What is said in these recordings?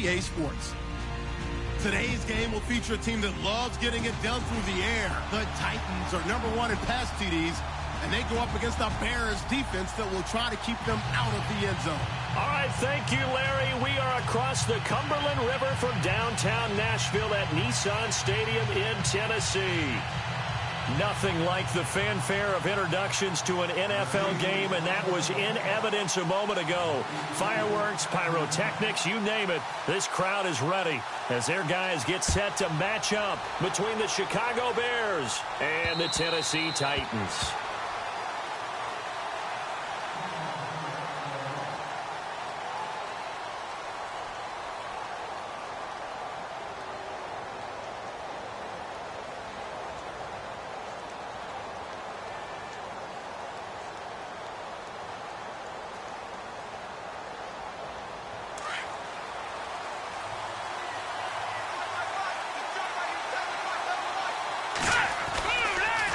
EA Sports. Today's game will feature a team that loves getting it done through the air. The Titans are #1 in pass TDs, and they go up against the Bears defense that will try to keep them out of the end zone. All right, thank you, Larry. We are across the Cumberland River from downtown Nashville at Nissan Stadium in Tennessee. Nothing like the fanfare of introductions to an NFL game, and that was in evidence a moment ago. Fireworks, pyrotechnics, you name it. This crowd is ready as their guys get set to match up between the Chicago Bears and the Tennessee Titans.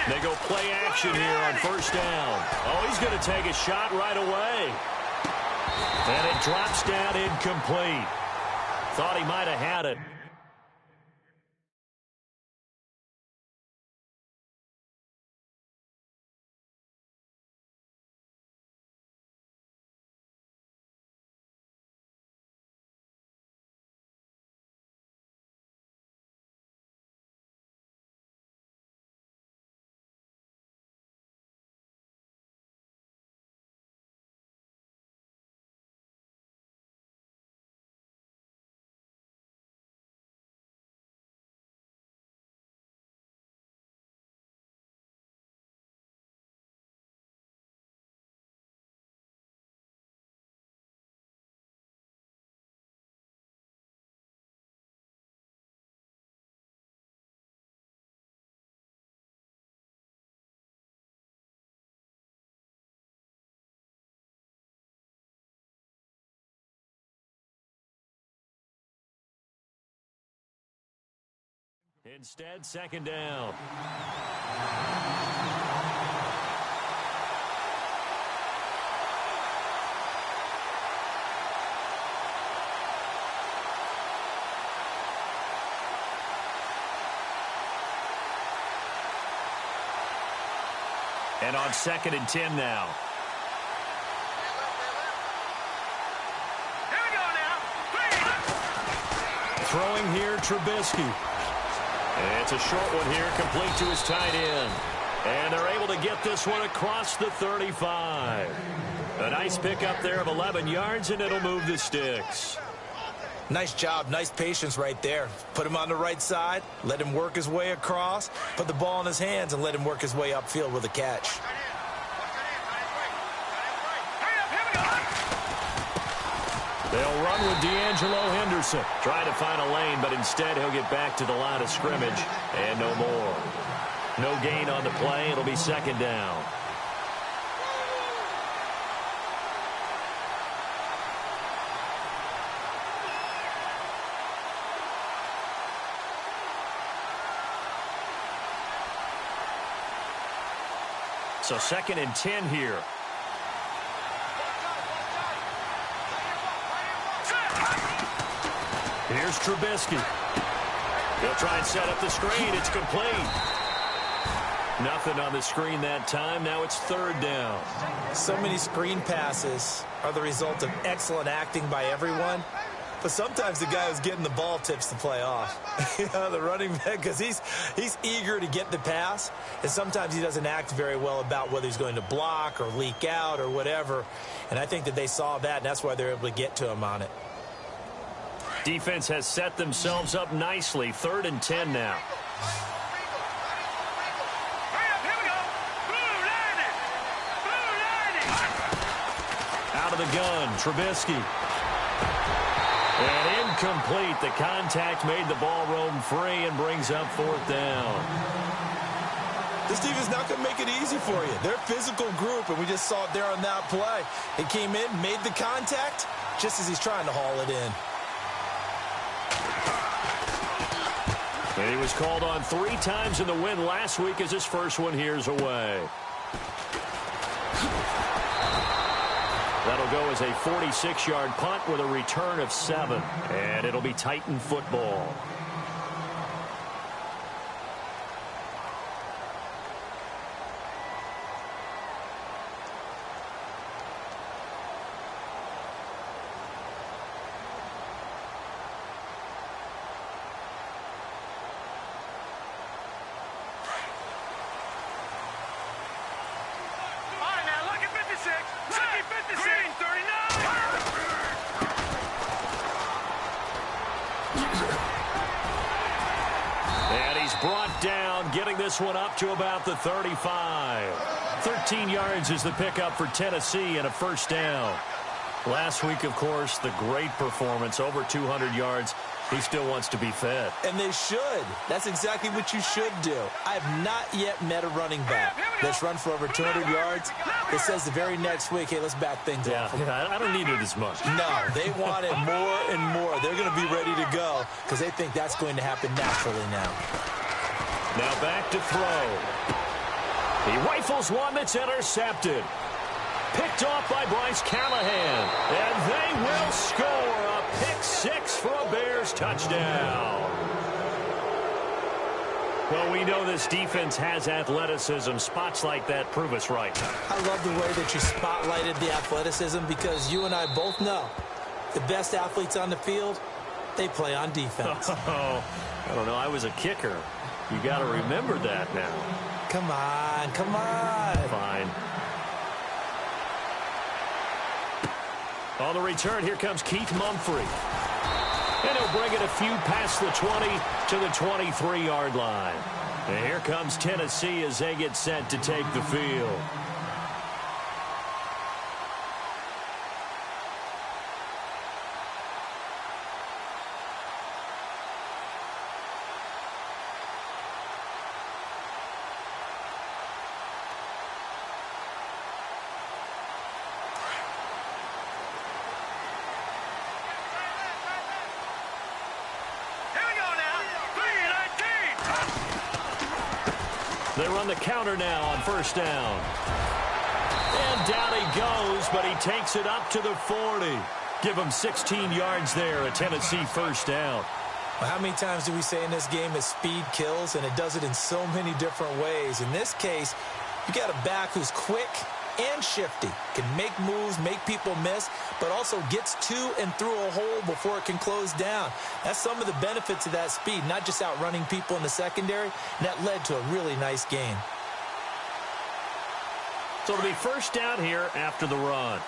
They go play action here on first down. Oh, he's going to take a shot right away. And it drops down incomplete. Thought he might have had it. Instead, second down. And on 2nd and 10 now. Here we go now. Throwing here, Trubisky. It's a short one here, complete to his tight end. And they're able to get this one across the 35. A nice pickup there of 11 yards, and it'll move the sticks. Nice job, nice patience right there. Put him on the right side, let him work his way across, put the ball in his hands, and let him work his way upfield with a catch. They'll run with D'Angelo Henderson. Trying to find a lane, but instead he'll get back to the line of scrimmage. And no more. No gain on the play. It'll be second down. So 2nd and 10 here. Here's Trubisky. He'll try and set up the screen. It's complete. Nothing on the screen that time. Now it's 3rd down. So many screen passes are the result of excellent acting by everyone. But sometimes the guy who's getting the ball tips the play off. You know, the running back, because he's eager to get the pass. And sometimes he doesn't act very well about whether he's going to block or leak out or whatever. And I think that they saw that, and that's why they're able to get to him on it. Defense has set themselves up nicely. 3rd and 10 now. Out of the gun, Trubisky. And incomplete. The contact made the ball roam free and brings up 4th down. This defense not going to make it easy for you. They're a physical group, and we just saw it there on that play. He came in, made the contact, just as he's trying to haul it in. And he was called on 3 times in the win last week as his first one here's away. That'll go as a 46-yard punt with a return of 7. And it'll be Titan football. Brought down, getting this one up to about the 35. 13 yards is the pickup for Tennessee and a first down. Last week, of course, the great performance, over 200 yards. He still wants to be fed. And they should. That's exactly what you should do. I have not yet met a running back that's run for over 200 yards that says the very next week, hey, let's back things off. Yeah, I don't need it as much. No, they want it more and more. They're going to be ready to go because they think that's going to happen naturally now. Now back to throw. He rifles one that's intercepted. Picked off by Bryce Callahan. And they will score a pick six for a Bears touchdown. Well, we know this defense has athleticism. Spots like that prove us right. I love the way that you spotlighted the athleticism because you and I both know the best athletes on the field, they play on defense. Oh, I don't know. I was a kicker. You got to remember that now. Come on, come on. Fine. On the return, here comes Keith Mumphrey. And he'll bring it a few past the 20 to the 23-yard line. And here comes Tennessee as they get set to take the field. They run the counter now on first down. And down he goes, but he takes it up to the 40. Give him 16 yards there, a Tennessee first down. Well, how many times do we say in this game that speed kills, and it does it in so many different ways? In this case, you got a back who's quick and shifty, can make moves, make people miss, but also gets to and through a hole before it can close down. That's some of the benefits of that speed, not just outrunning people in the secondary, and that led to a really nice game. So it'll be first down here after the run.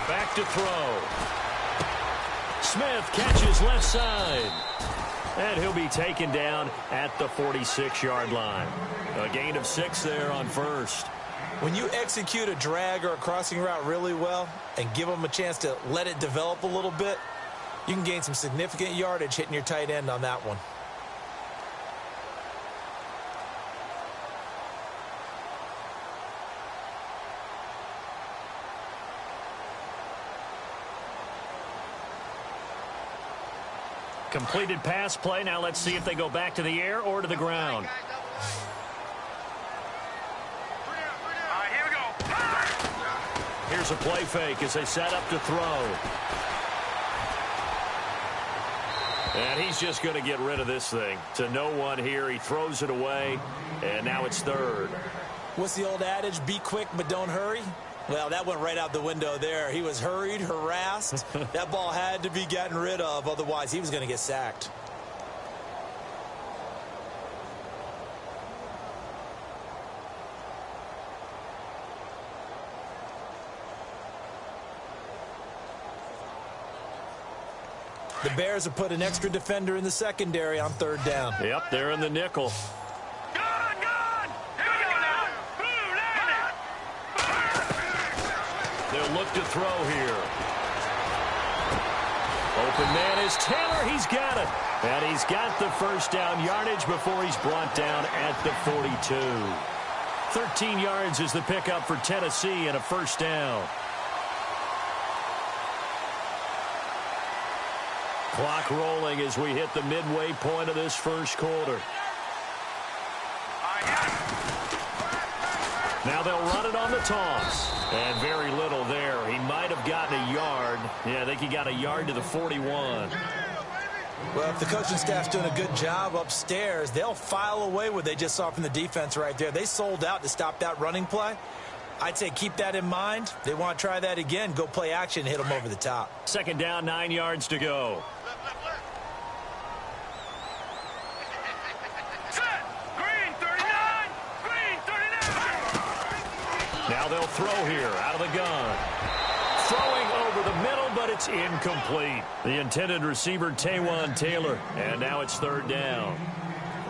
Back to throw. Smith catches left side. And he'll be taken down at the 46-yard line. A gain of 6 there on first. When you execute a drag or a crossing route really well and give them a chance to let it develop a little bit, you can gain some significant yardage hitting your tight end on that one. Completed pass play. Now let's see if they go back to the air or to the ground. Here we go. Here's a play fake as they set up to throw. And he's just going to get rid of this thing. To no one here. He throws it away, and now it's third. What's the old adage? Be quick, but don't hurry. Well, that went right out the window there. He was hurried, harassed. That ball had to be gotten rid of, otherwise he was going to get sacked. The Bears have put an extra defender in the secondary on third down. Yep, they're in the nickel. They'll look to throw here. Open man is Taylor. He's got it. And he's got the first down yardage before he's brought down at the 42. 13 yards is the pickup for Tennessee and a first down. Clock rolling as we hit the midway point of this first quarter. Now they'll run it on the toss. And very little there. He might have gotten a yard. Yeah, I think he got a yard to the 41. Well, if the coaching staff's doing a good job upstairs, they'll file away what they just saw from the defense right there. They sold out to stop that running play. I'd say keep that in mind. They want to try that again. Go play action, hit them over the top. Second down, 9 yards to go. Set. Green 39. Green 39. Now they'll throw here out of the gun. Throwing over the middle, but it's incomplete. The intended receiver, Taywan Taylor. And now it's third down.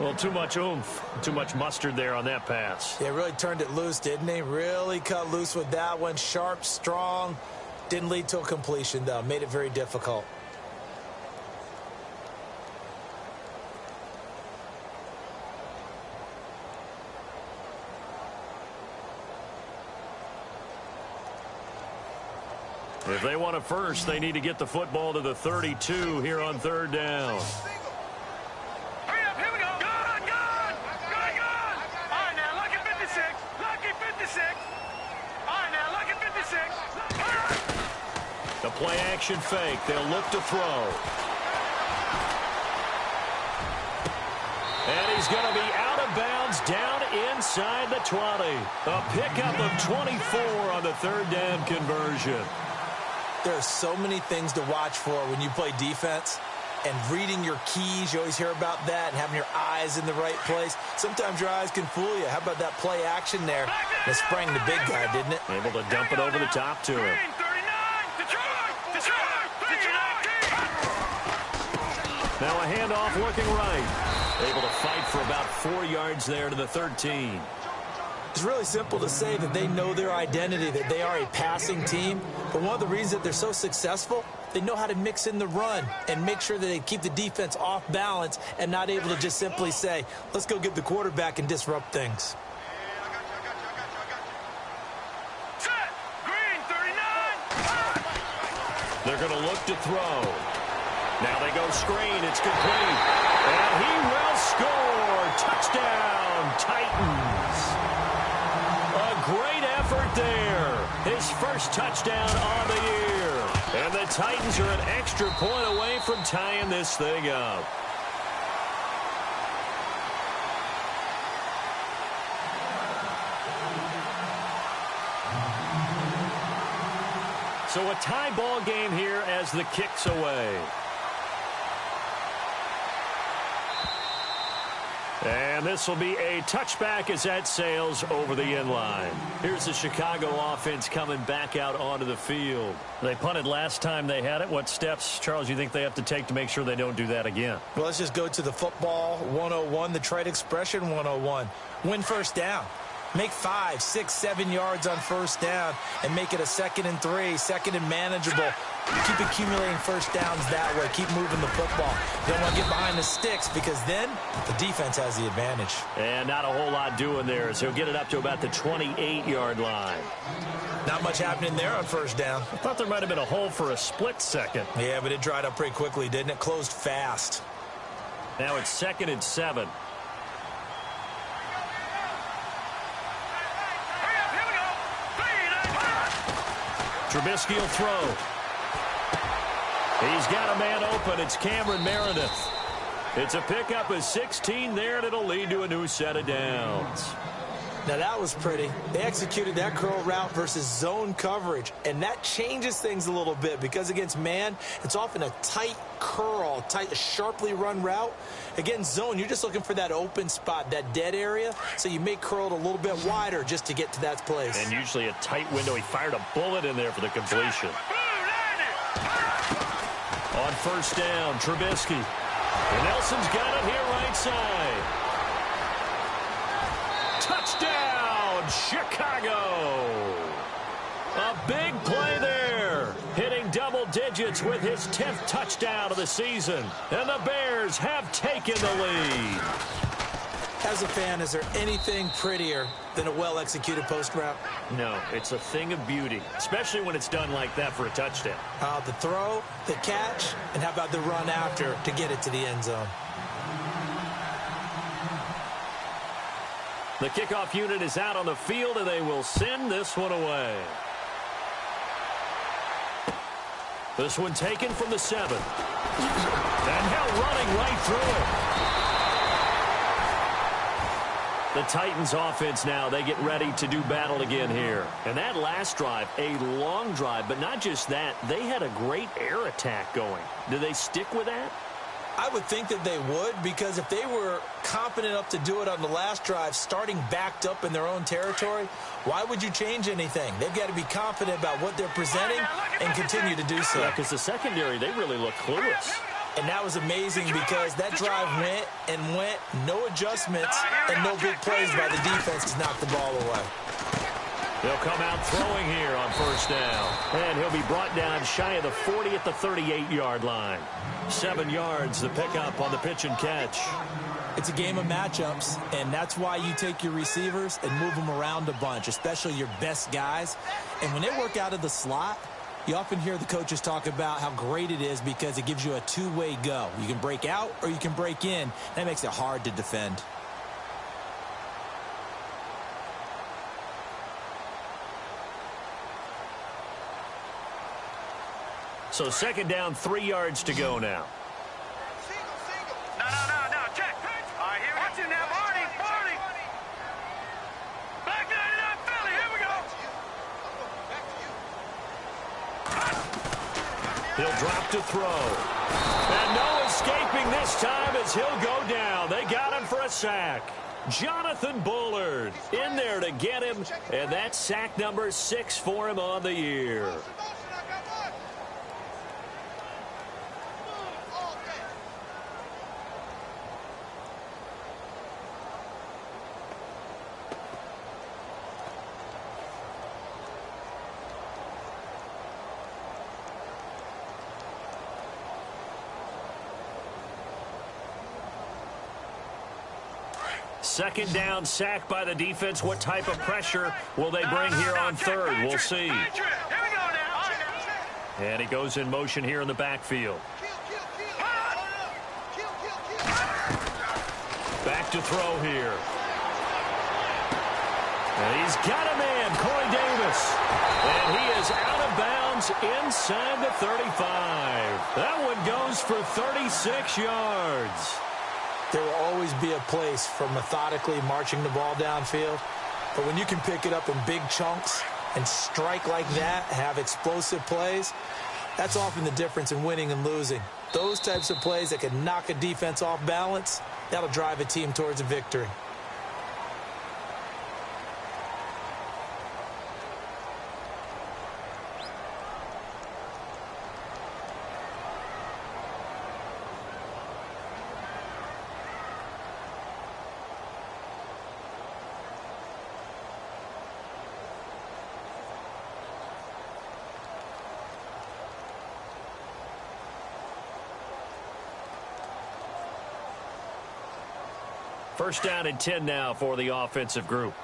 Well, too much oomph, too much mustard there on that pass. Yeah, really turned it loose, didn't he? Really cut loose with that one. Sharp, strong. Didn't lead to a completion, though. Made it very difficult. If they want a first, they need to get the football to the 32 here on third down. Hurry up, here we go. Good, good. Good, good. All right, now, lucky 56. Lucky 56. All right, now, lucky 56. The play action fake. They'll look to throw. And he's going to be out of bounds down inside the 20. A pickup of 24 on the third down conversion. There are so many things to watch for when you play defense. And reading your keys, you always hear about that, and having your eyes in the right place. Sometimes your eyes can fool you. How about that play action there? It sprang the big guy, didn't it? Able to dump it over the top to him. Green 39. Detroit. Detroit. Detroit. Now a handoff looking right. Able to fight for about 4 yards there to the 13. It's really simple to say that they know their identity, that they are a passing team. But one of the reasons that they're so successful, they know how to mix in the run and make sure that they keep the defense off balance and not able to just simply say, let's go get the quarterback and disrupt things. Set. Green 39. They're going to look to throw. Now they go screen. It's complete. And he will score. Touchdown, Titans. A great effort there. His first touchdown on the year. And the Titans are an extra point away from tying this thing up. So a tie ball game here as the kick's away. And this will be a touchback as that sails over the end line. Here's the Chicago offense coming back out onto the field. They punted last time they had it. What steps, Charles, you think they have to take to make sure they don't do that again? Well, let's just go to the football 101, the trade expression 101. Win first down. Make 5, 6, 7 yards on first down and make it a 2nd and 3, 2nd and manageable. Keep accumulating first downs that way. Keep moving the football. You don't want to get behind the sticks because then the defense has the advantage. And not a whole lot doing there as he'll get it up to about the 28-yard line. Not much happening there on first down. I thought there might have been a hole for a split second. Yeah, but it dried up pretty quickly, didn't it? Closed fast. Now it's 2nd and 7. Trubisky will throw. He's got a man open. It's Cameron Meredith. It's a pickup of 16 there, and it'll lead to a new set of downs. Now, that was pretty. They executed that curl route versus zone coverage, and that changes things a little bit because against man, it's often a tight curl, tight, sharply run route. Against zone, you're just looking for that open spot, that dead area, so you make curl it a little bit wider just to get to that place. And usually a tight window. He fired a bullet in there for the completion. On first down, Trubisky. And Nelson's got it here right side. Touchdown, Chicago. A big play there. Hitting double digits with his 10th touchdown of the season. And the Bears have taken the lead. As a fan, is there anything prettier than a well-executed post route? No, it's a thing of beauty, especially when it's done like that for a touchdown. The throw, the catch, and how about the run after to get it to the end zone? The kickoff unit is out on the field, and they will send this one away. This one taken from the 7. And now running right through it. The Titans offense now, they get ready to do battle again here. And that last drive, a long drive, but not just that, they had a great air attack going. Do they stick with that? I would think that they would, because if they were confident enough to do it on the last drive, starting backed up in their own territory, why would you change anything? They've got to be confident about what they're presenting and continue to do so. Yeah, because the secondary, they really look clueless. And that was amazing because that drive went and went, no adjustments, and no big plays by the defense to knock the ball away. They'll come out throwing here on first down. And he'll be brought down shy of the 40 at the 38-yard line. 7 yards, the pickup on the pitch and catch. It's a game of matchups, and that's why you take your receivers and move them around a bunch, especially your best guys. And when they work out of the slot, you often hear the coaches talk about how great it is because it gives you a two-way go. You can break out or you can break in. That makes it hard to defend. So second down, 3 yards to go now. No, check. All right, here we go. Watch it now, Barney. Back to that Philly, here we go. He'll drop to throw. And no escaping this time as he'll go down. They got him for a sack. Jonathan Bullard in there to get him, and that's sack number 6 for him on the year. Second down, sack by the defense. What type of pressure will they bring here on third? We'll see. Here we go now. And he goes in motion here in the backfield. Back to throw here. And he's got a man, Corey Davis. And he is out of bounds inside the 35. That one goes for 36 yards. There will always be a place for methodically marching the ball downfield. But when you can pick it up in big chunks and strike like that, have explosive plays, that's often the difference in winning and losing. Those types of plays that can knock a defense off balance, that'll drive a team towards a victory. First down and 10 now for the offensive group.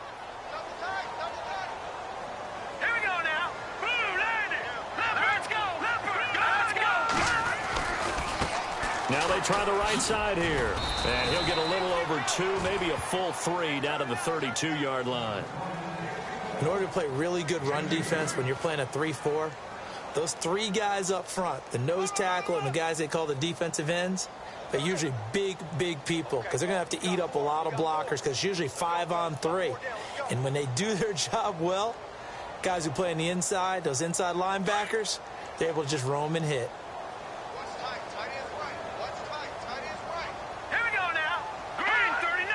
Here we go now. Boom, landed. Let's go. Now they try the right side here. And he'll get a little over 2, maybe a full 3 down to the 32-yard line. In order to play really good run defense when you're playing a 3-4, those 3 guys up front, the nose tackle and the guys they call the defensive ends, they're usually big people because they're going to have to eat up a lot of blockers because it's usually 5-on-3. And when they do their job well, guys who play on the inside, those inside linebackers, they're able to just roam and hit. Here we go now. Green 39.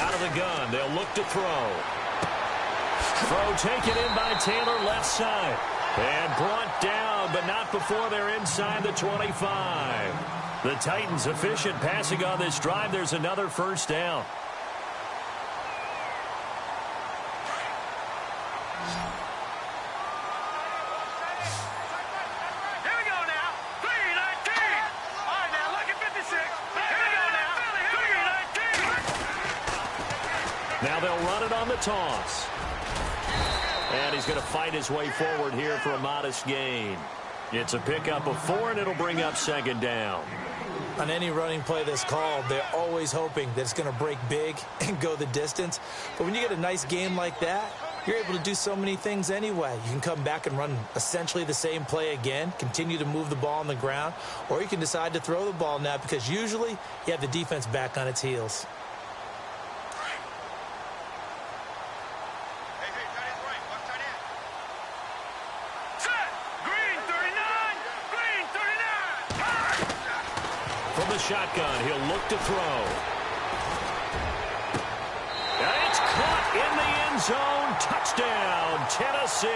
Out of the gun, they'll look to throw. Throw taken in by Taylor left side. And brought down, but not before they're inside the 25. The Titans efficient passing on this drive. There's another first down. Here we go now. 3-19. All right, now look at 56. Here we go now. 3-19. Now they'll run it on the toss. And he's going to fight his way forward here for a modest gain. It's a pickup of 4, and it'll bring up second down. On any running play that's called, they're always hoping that it's going to break big and go the distance. But when you get a nice game like that, you're able to do so many things anyway. You can come back and run essentially the same play again, continue to move the ball on the ground, or you can decide to throw the ball now because usually you have the defense back on its heels. From the shotgun, he'll look to throw. And it's caught in the end zone. Touchdown, Tennessee.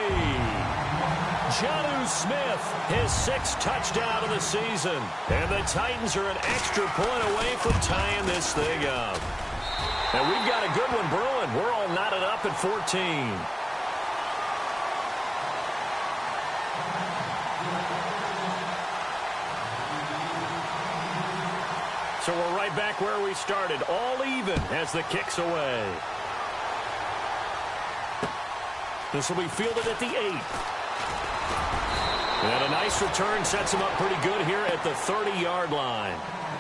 Jonnu Smith, his 6th touchdown of the season. And the Titans are an extra point away from tying this thing up. And we've got a good one brewing. We're all knotted up at 14. So we're right back where we started, all even as the kick's away. This will be fielded at the 8. And a nice return sets him up pretty good here at the 30-yard line.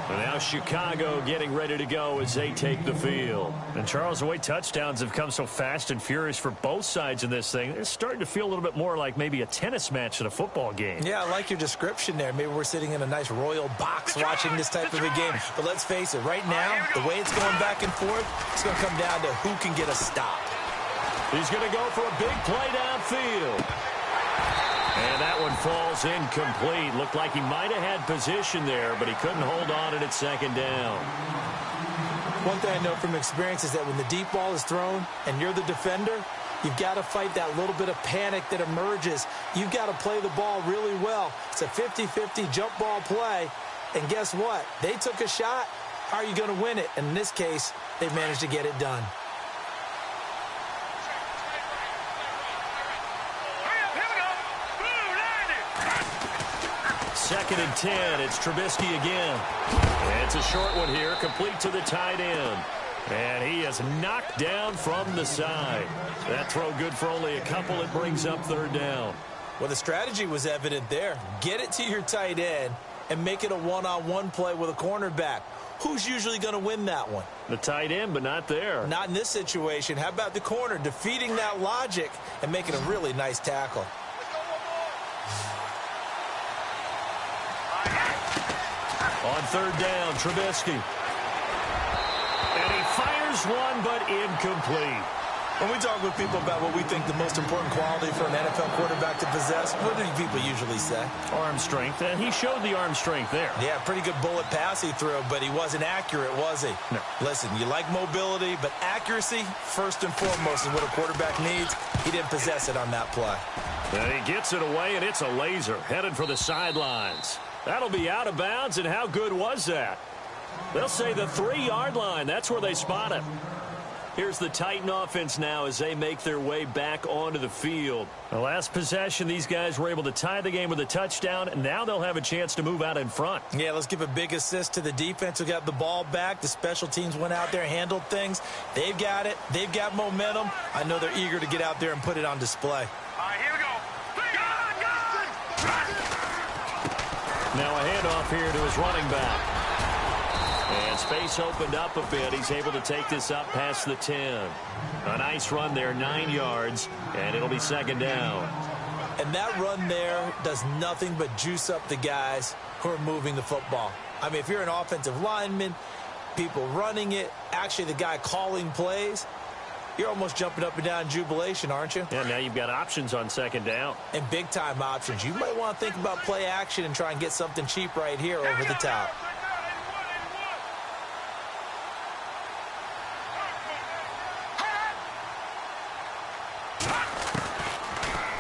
And now Chicago getting ready to go as they take the field. And Charles, the way touchdowns have come so fast and furious for both sides in this thing, it's starting to feel a little bit more like maybe a tennis match than a football game. Yeah, I like your description there. Maybe we're sitting in a nice royal box watching this type of a game. But let's face it, right now, the way it's going back and forth, it's going to come down to who can get a stop. He's going to go for a big play downfield. And that one falls incomplete. Looked like he might have had position there, but he couldn't hold on at second down. One thing I know from experience is that when the deep ball is thrown and you're the defender, you've got to fight that little bit of panic that emerges. You've got to play the ball really well. It's a 50-50 jump ball play. And guess what? They took a shot. How are you going to win it? And in this case, they've managed to get it done. Second and 10. It's Trubisky again. And it's a short one here, complete to the tight end. And he is knocked down from the side. That throw good for only a couple. It brings up 3rd down. Well, the strategy was evident there. Get it to your tight end and make it a one-on-one play with a cornerback. Who's usually going to win that one? The tight end, but not there. Not in this situation. How about the corner defeating that logic and making a really nice tackle? On 3rd down, Trubisky. And he fires one, but incomplete. When we talk with people about what we think the most important quality for an NFL quarterback to possess, what do people usually say? Arm strength, and he showed the arm strength there. Yeah, pretty good bullet pass he threw, but he wasn't accurate, was he? No. Listen, you like mobility, but accuracy, first and foremost, is what a quarterback needs. He didn't possess it on that play. And he gets it away, and it's a laser headed for the sidelines. That'll be out of bounds, and how good was that? They'll say the 3-yard line. That's where they spot him. Here's the Titan offense now as they make their way back onto the field. The last possession, these guys were able to tie the game with a touchdown, and now they'll have a chance to move out in front. Yeah, let's give a big assist to the defense who got the ball back. The special teams went out there, handled things. They've got it. They've got momentum. I know they're eager to get out there and put it on display. All right, here we go. Now a handoff here to his running back. And space opened up a bit. He's able to take this up past the 10. A nice run there, 9 yards, and it'll be 2nd down. And that run there does nothing but juice up the guys who are moving the football. I mean, if you're an offensive lineman, people running it, actually the guy calling plays, you're almost jumping up and down in jubilation, aren't you? Yeah, now you've got options on 2nd down. And big-time options. You might want to think about play action and try and get something cheap right here over the top.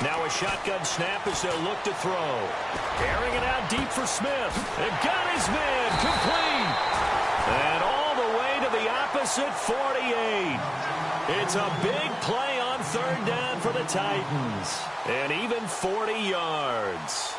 Now a shotgun snap as they'll look to throw. Airing it out deep for Smith. They've got his man complete. And all the way to the opposite 48. It's a big play on 3rd down for the Titans. And even 40 yards.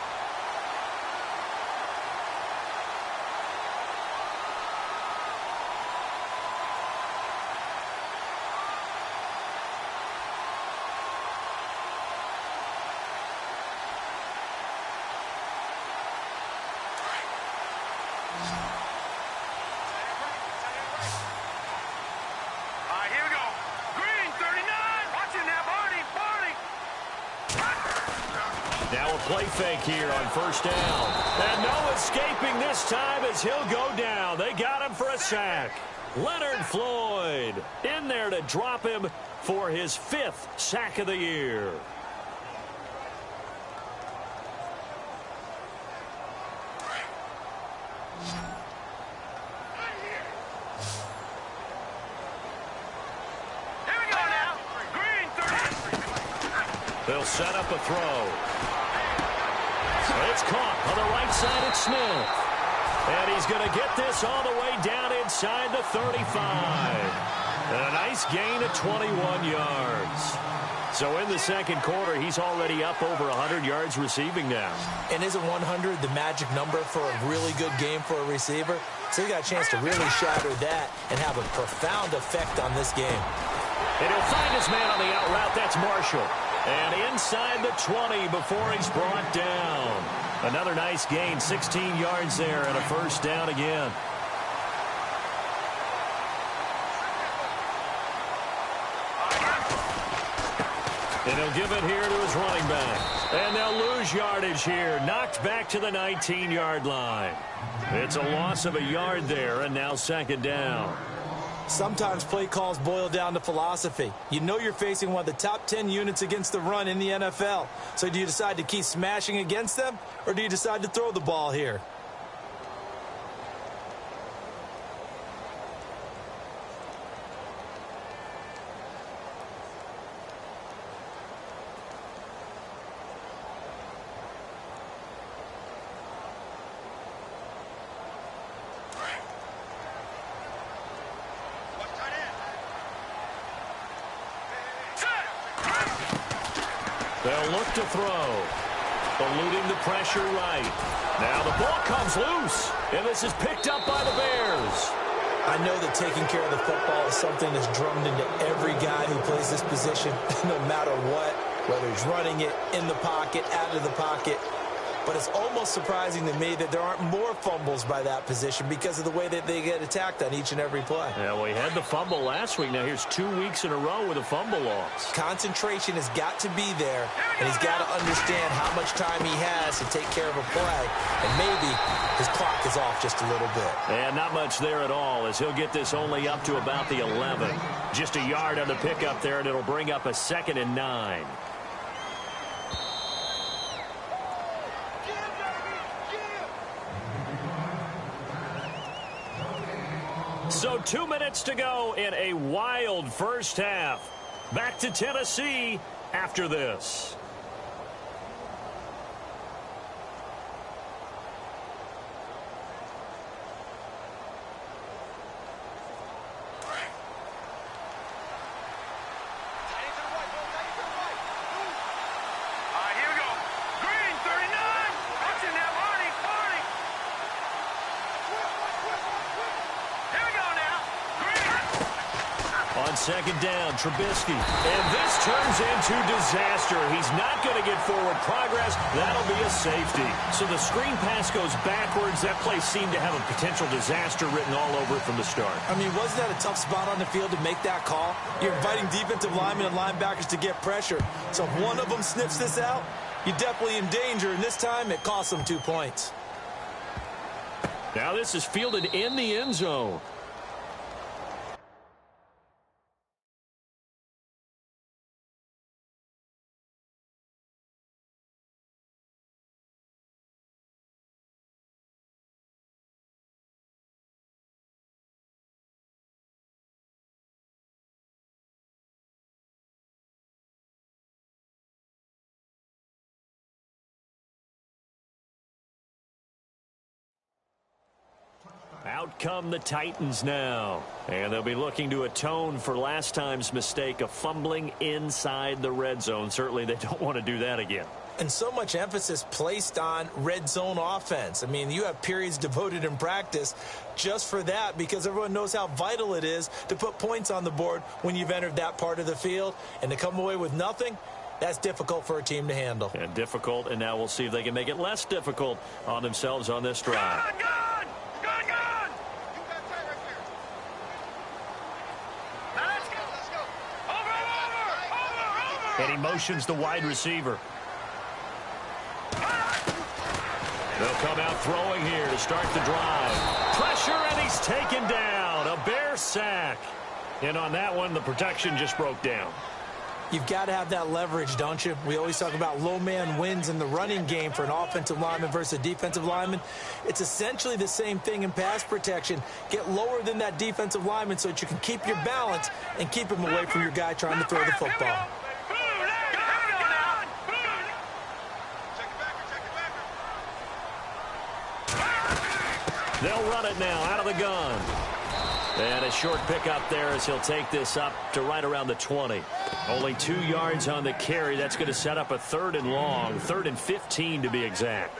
Now a play fake here on first down. And no escaping this time as he'll go down. They got him for a sack. Leonard Floyd in there to drop him for his 5th sack of the year. They'll set up a throw. It's caught on the right side. It's Smith. And he's going to get this all the way down inside the 35. And a nice gain of 21 yards. So in the second quarter, he's already up over 100 yards receiving now. And isn't 100 the magic number for a really good game for a receiver? So he got a chance to really shatter that and have a profound effect on this game. And he'll find his man on the out route. That's Marshall. And inside the 20 before he's brought down. Another nice gain, 16 yards there, and a first down again. And he'll give it here to his running back. And they'll lose yardage here. Knocked back to the 19-yard line. It's a loss of a yard there, and now second down. Sometimes play calls boil down to philosophy. You know you're facing one of the top 10 units against the run in the NFL. So do you decide to keep smashing against them, or do you decide to throw the ball here? They'll look to throw. Eluding the pressure right. Now the ball comes loose. And this is picked up by the Bears. I know that taking care of the football is something that's drummed into every guy who plays this position, no matter what, whether he's running it, in the pocket, out of the pocket. But it's almost surprising to me that there aren't more fumbles by that position because of the way that they get attacked on each and every play. Yeah, well, he had the fumble last week. Now here's 2 weeks in a row with a fumble loss. Concentration has got to be there, and he's got to understand how much time he has to take care of a play. And maybe his clock is off just a little bit. And not much there at all, as he'll get this only up to about the 11. Just a yard on the pickup there, and it'll bring up a 2nd and 9. So 2 minutes to go in a wild first half. Back to Tennessee after this. Second down, Trubisky. And this turns into disaster. He's not going to get forward progress. That'll be a safety. So the screen pass goes backwards. That play seemed to have a potential disaster written all over it from the start. I mean, wasn't that a tough spot on the field to make that call? You're inviting defensive linemen and linebackers to get pressure. So if one of them sniffs this out, you're definitely in danger. And this time, it costs them 2 points. Now this is fielded in the end zone. Out come the Titans now. And they'll be looking to atone for last time's mistake of fumbling inside the red zone. Certainly they don't want to do that again. And so much emphasis placed on red zone offense. I mean, you have periods devoted in practice just for that because everyone knows how vital it is to put points on the board when you've entered that part of the field. And to come away with nothing, that's difficult for a team to handle. And difficult, and now we'll see if they can make it less difficult on themselves on this drive. And he motions the wide receiver. They'll come out throwing here to start the drive. Pressure, and he's taken down. A Bear sack. And on that one, the protection just broke down. You've got to have that leverage, don't you? We always talk about low man wins in the running game for an offensive lineman versus a defensive lineman. It's essentially the same thing in pass protection. Get lower than that defensive lineman so that you can keep your balance and keep him away from your guy trying to throw the football. They'll run it now out of the gun. And a short pickup there as he'll take this up to right around the 20. Only 2 yards on the carry. That's going to set up a 3rd and long, 3rd and 15 to be exact.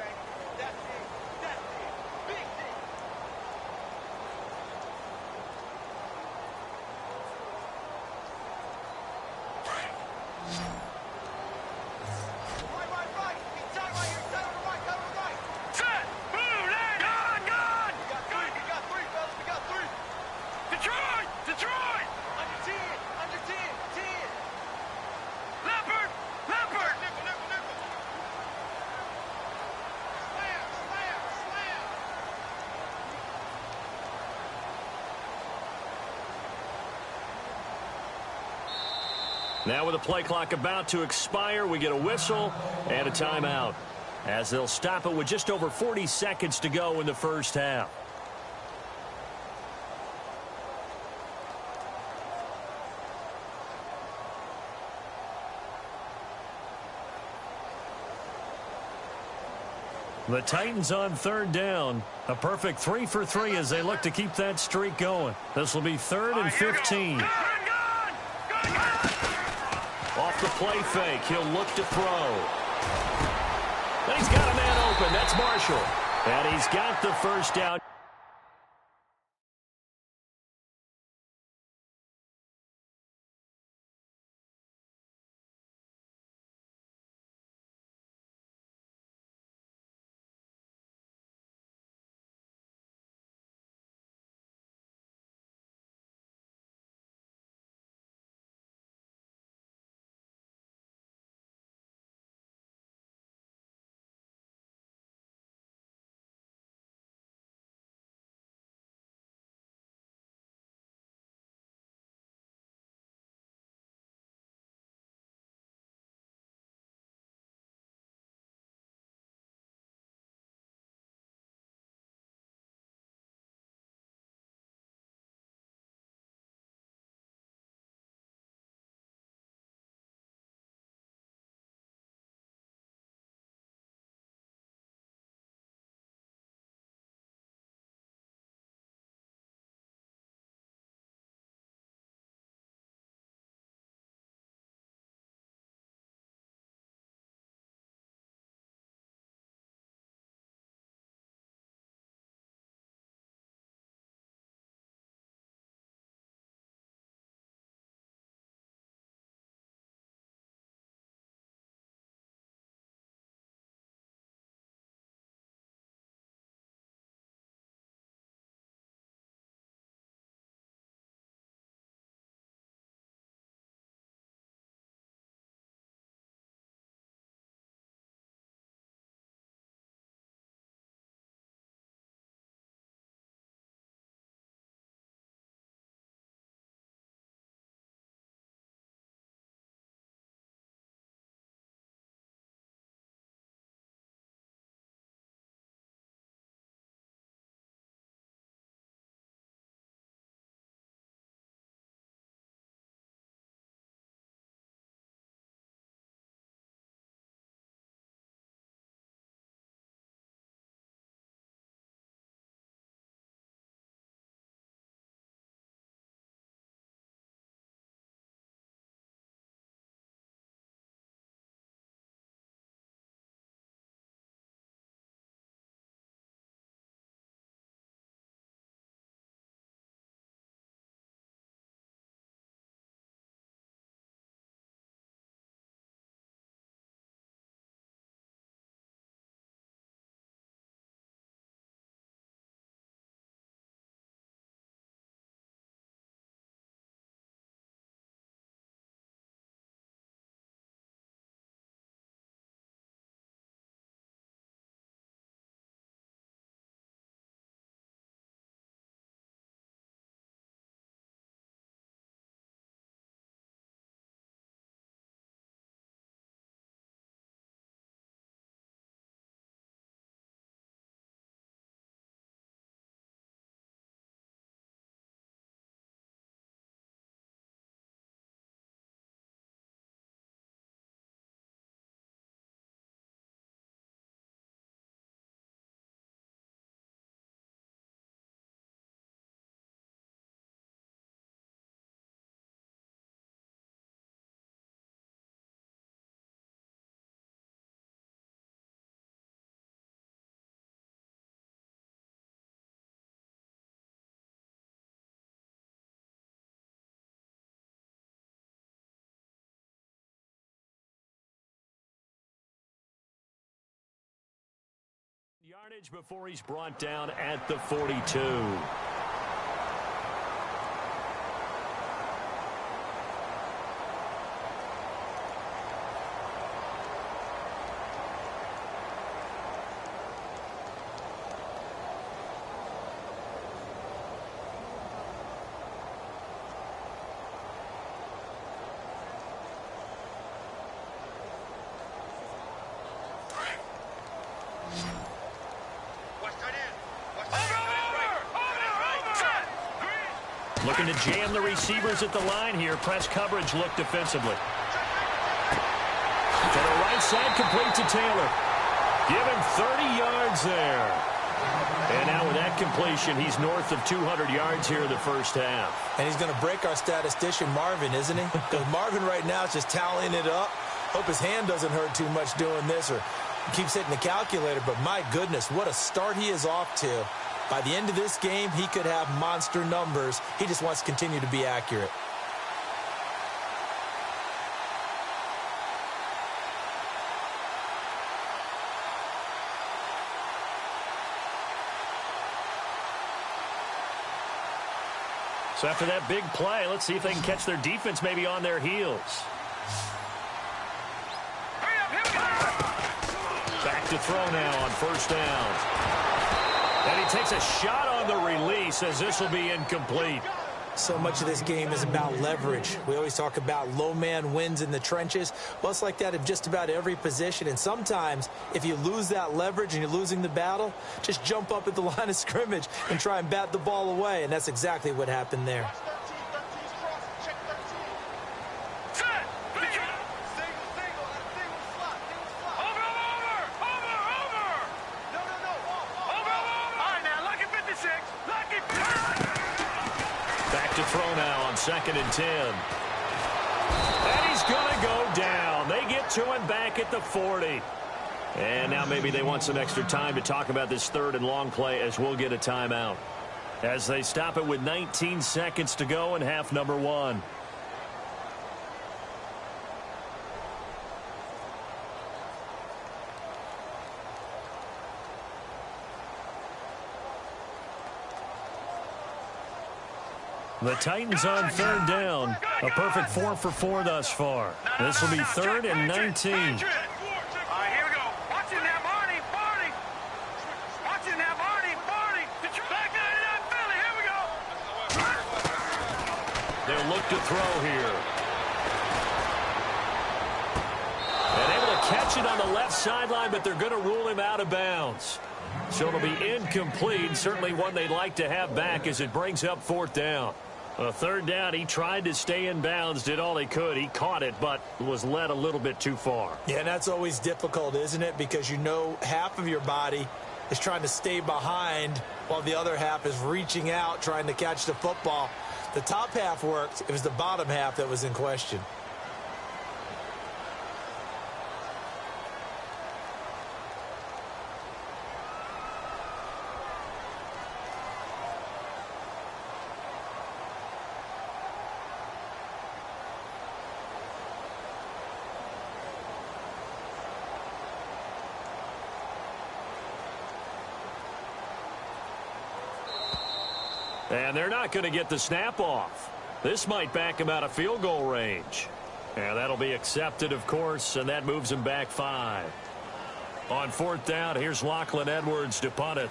Now with the play clock about to expire, we get a whistle and a timeout as they'll stop it with just over 40 seconds to go in the first half. The Titans on 3rd down. A perfect 3 for 3 as they look to keep that streak going. This will be 3rd and 15. Off the play fake, he'll look to throw. And he's got a man open. That's Marshall. And he's got the first down. Carnage before he's brought down at the 42. Looking to jam the receivers at the line here. Press coverage look defensively. To the right side, complete to Taylor. Give him 30 yards there. And now with that completion, he's north of 200 yards here in the first half. And he's going to break our statistician, Marvin, isn't he? Because Marvin right now is just tallying it up. Hope his hand doesn't hurt too much doing this or keeps hitting the calculator. But my goodness, what a start he is off to. By the end of this game, he could have monster numbers. He just wants to continue to be accurate. So after that big play, let's see if they can catch their defense maybe on their heels. Back to throw now on first down. And he takes a shot on the release as this will be incomplete. So much of this game is about leverage. We always talk about low man wins in the trenches. Well, it's like that in just about every position. And sometimes if you lose that leverage and you're losing the battle, just jump up at the line of scrimmage and try and bat the ball away. And that's exactly what happened there. Throw now on 2nd and 10. And he's going to go down. They get to him back at the 40. And now maybe they want some extra time to talk about this 3rd and long play as we'll get a timeout. As they stop it with 19 seconds to go in half number 1. The Titans on 3rd down. A perfect 4 for 4 thus far. This will be 3rd and 19. All right, here we go. Watching that, Marty. Watching that, Marty. Back to that Philly. Here we go. They'll look to throw here. And able to catch it on the left sideline, but they're going to rule him out of bounds. So it'll be incomplete. Certainly one they'd like to have back as it brings up 4th down. A 3rd down, he tried to stay in bounds, did all he could. He caught it, but was led a little bit too far. Yeah, and that's always difficult, isn't it? Because you know half of your body is trying to stay behind while the other half is reaching out, trying to catch the football. The top half worked. It was the bottom half that was in question. And they're not going to get the snap off. This might back him out of field goal range. And that'll be accepted, of course, and that moves him back 5. On 4th down, here's Lachlan Edwards to punt it.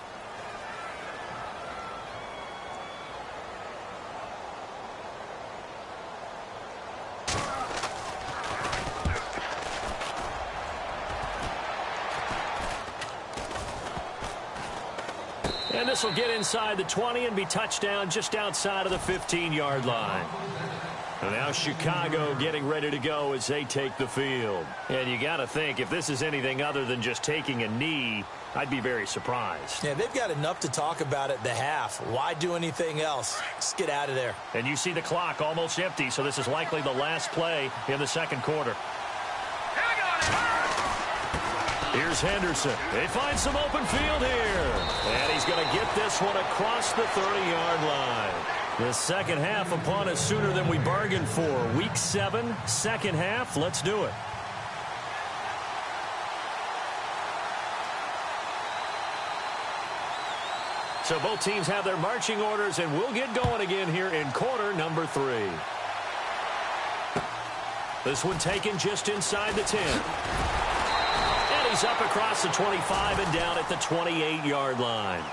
And this will get inside the 20 and be touchdown just outside of the 15-yard line. And now Chicago getting ready to go as they take the field. And you got to think, if this is anything other than just taking a knee, I'd be very surprised. Yeah, they've got enough to talk about at the half. Why do anything else? Just get out of there. And you see the clock almost empty, so this is likely the last play in the 2nd quarter. Here's Henderson. They find some open field here. And he's going to get this one across the 30-yard line. The second half upon us sooner than we bargained for. Week 7, 2nd half. Let's do it. So both teams have their marching orders, and we'll get going again here in quarter number 3. This one taken just inside the 10. And he's up across the 25 and down at the 28-yard line.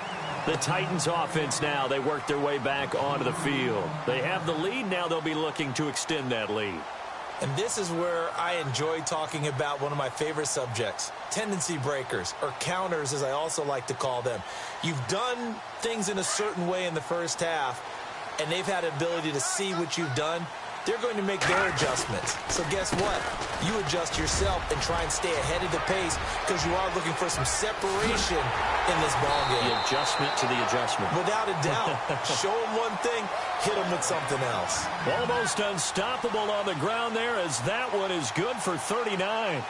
The Titans offense now, they work their way back onto the field. They have the lead. Now they'll be looking to extend that lead. And this is where I enjoy talking about one of my favorite subjects, tendency breakers, or counters as I also like to call them. You've done things in a certain way in the first half, and they've had the ability to see what you've done. They're going to make their adjustments. So guess what? You adjust yourself and try and stay ahead of the pace because you are looking for some separation in this ballgame. The adjustment to the adjustment. Without a doubt. Show them one thing, hit them with something else. Almost unstoppable on the ground there as that one is good for 39.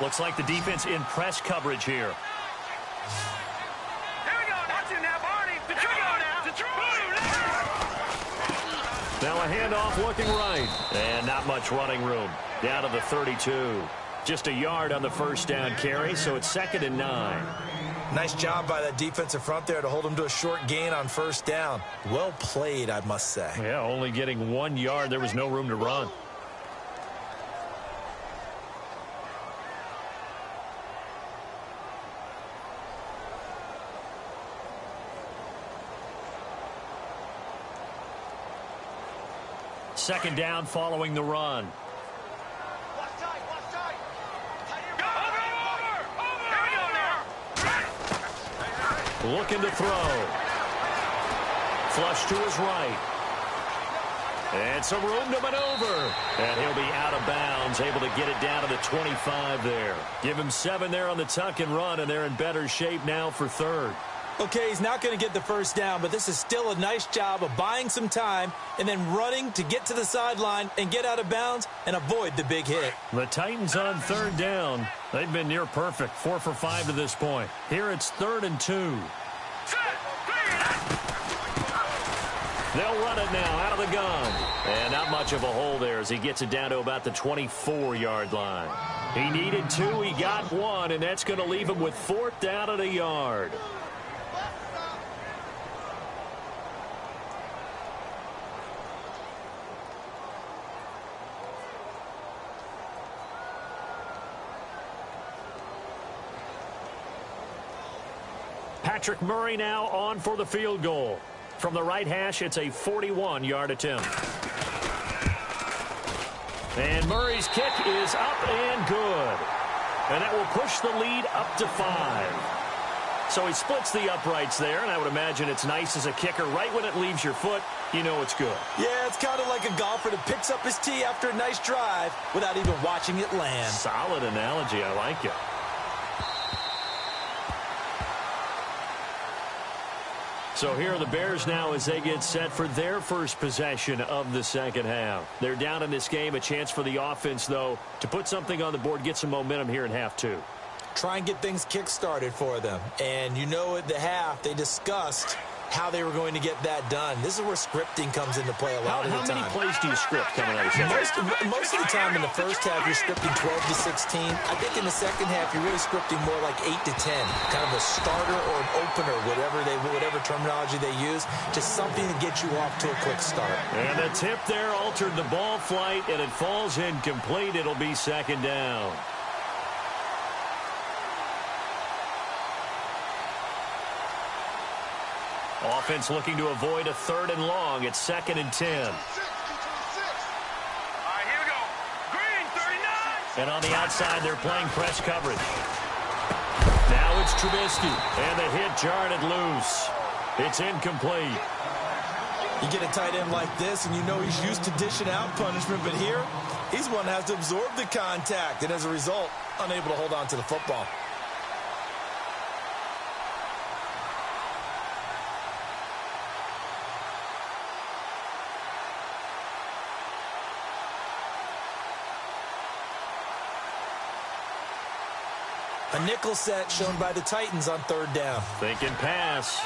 Looks like the defense in press coverage here. Here we go. Watch it now, Barney. Detroit. Now a handoff looking right. And not much running room. Down to the 32. Just a yard on the first down carry, so it's 2nd and 9. Nice job by that defensive front there to hold him to a short gain on first down. Well played, I must say. Yeah, only getting 1 yard. There was no room to run. Second down following the run. Watch tight. Over. Looking to throw. Flush to his right. And some room to maneuver. And he'll be out of bounds, able to get it down to the 25 there. Give him 7 there on the tuck and run, and they're in better shape now for 3rd. Okay, he's not going to get the first down, but this is still a nice job of buying some time and then running to get to the sideline and get out of bounds and avoid the big hit. The Titans on 3rd down. They've been near perfect, 4 for 5 to this point. Here it's 3rd and 2. They'll run it now out of the gun. And not much of a hole there as he gets it down to about the 24-yard line. He needed 2, he got 1, and that's going to leave him with 4th down at a yard. Patrick Murray now on for the field goal. From the right hash, it's a 41-yard attempt. And Murray's kick is up and good. And that will push the lead up to 5. So he splits the uprights there, and I would imagine it's nice as a kicker. Right when it leaves your foot, you know it's good. Yeah, it's kind of like a golfer that picks up his tee after a nice drive without even watching it land. Solid analogy. I like it. So here are the Bears now as they get set for their first possession of the second half. They're down in this game. A chance for the offense, though, to put something on the board, get some momentum here in half 2. Try and get things kick-started for them. And you know at the half, they discussed how they were going to get that done. This is where scripting comes into play a lot of the time. How many plays do you script coming out of the second? Most of the time in the first half, you're scripting 12 to 16. I think in the second half, you're really scripting more like 8 to 10. Kind of a starter or an opener, whatever terminology they use. Just something to get you off to a quick start. And the tip there altered the ball flight, and it falls incomplete. It'll be 2nd down. Offense looking to avoid a 3rd and long. It's 2nd and 10. All right, here we go. Green, 39. And on the outside, they're playing press coverage. Now it's Trubisky. And the hit jarred it loose. It's incomplete. You get a tight end like this, and you know he's used to dishing out punishment, but here, he's one that has to absorb the contact, and as a result, unable to hold on to the football. A nickel set shown by the Titans on 3rd down. Thinking pass.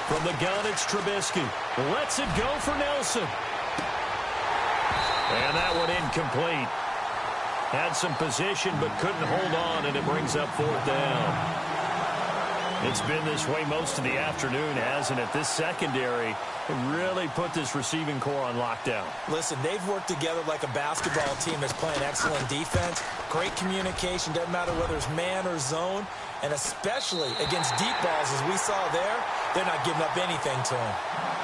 From the gun, it's Trubisky. Lets it go for Nelson. And that one incomplete. Had some position but couldn't hold on, and it brings up 4th down. It's been this way most of the afternoon, hasn't it? This secondary really put this receiving core on lockdown. Listen, they've worked together like a basketball team that's playing excellent defense. Great communication, doesn't matter whether it's man or zone. And especially against deep balls, as we saw there, they're not giving up anything to them.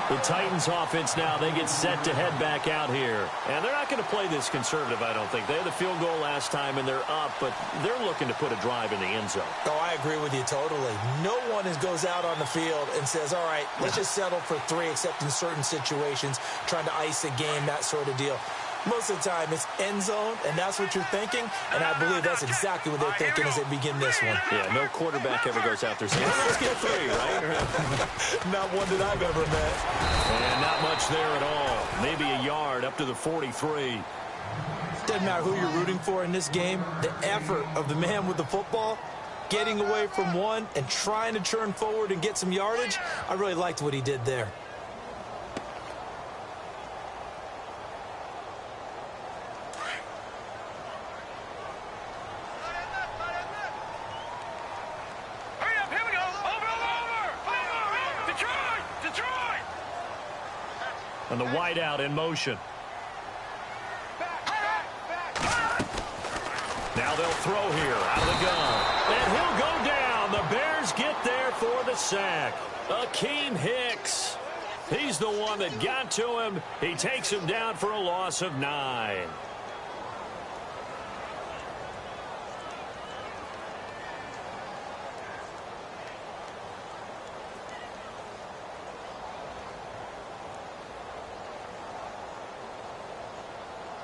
The Titans offense now, they get set to head back out here. And they're not going to play this conservative, I don't think. They had the field goal last time, and they're up, but they're looking to put a drive in the end zone. Oh, I agree with you totally. No one goes out on the field and says, all right, let's just settle for 3, except in certain situations, trying to ice a game, that sort of deal. Most of the time, it's end zone, and that's what you're thinking, and I believe that's exactly what they're thinking as they begin this one. Yeah, no quarterback ever goes out there saying, let's get 3, right? Not one that I've ever met. And not much there at all. Maybe a yard up to the 43. Doesn't matter who you're rooting for in this game. The effort of the man with the football, getting away from one and trying to turn forward and get some yardage, I really liked what he did there. And the wideout in motion. Now they'll throw here out of the gun. And he'll go down. The Bears get there for the sack. Akeem Hicks. He's the one that got to him. He takes him down for a loss of 9.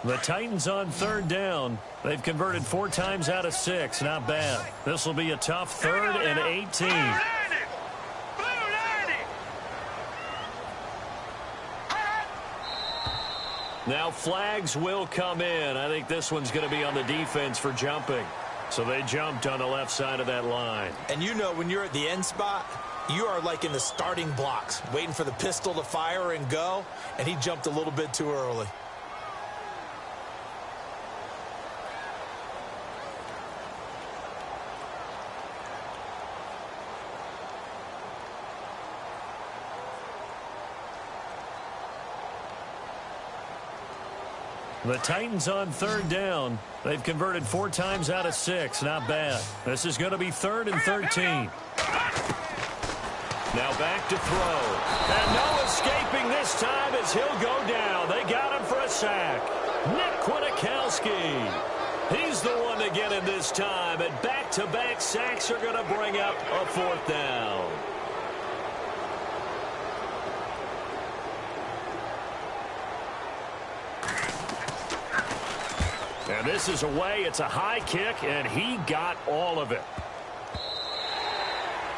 The Titans on 3rd down. They've converted 4 times out of 6. Not bad. This will be a tough 3rd and 18. Now flags will come in. I think this one's going to be on the defense for jumping. So they jumped on the left side of that line. And you know, when you're at the end spot, you are like in the starting blocks, waiting for the pistol to fire and go, and he jumped a little bit too early. The Titans on 3rd down. They've converted 4 times out of 6. Not bad. This is going to be 3rd and 13. Now back to throw. And no escaping this time as he'll go down. They got him for a sack. Nick Kwiatkowski. He's the one to get him this time. And back-to-back sacks are going to bring up a 4th down. And this is away. It's a high kick, and he got all of it.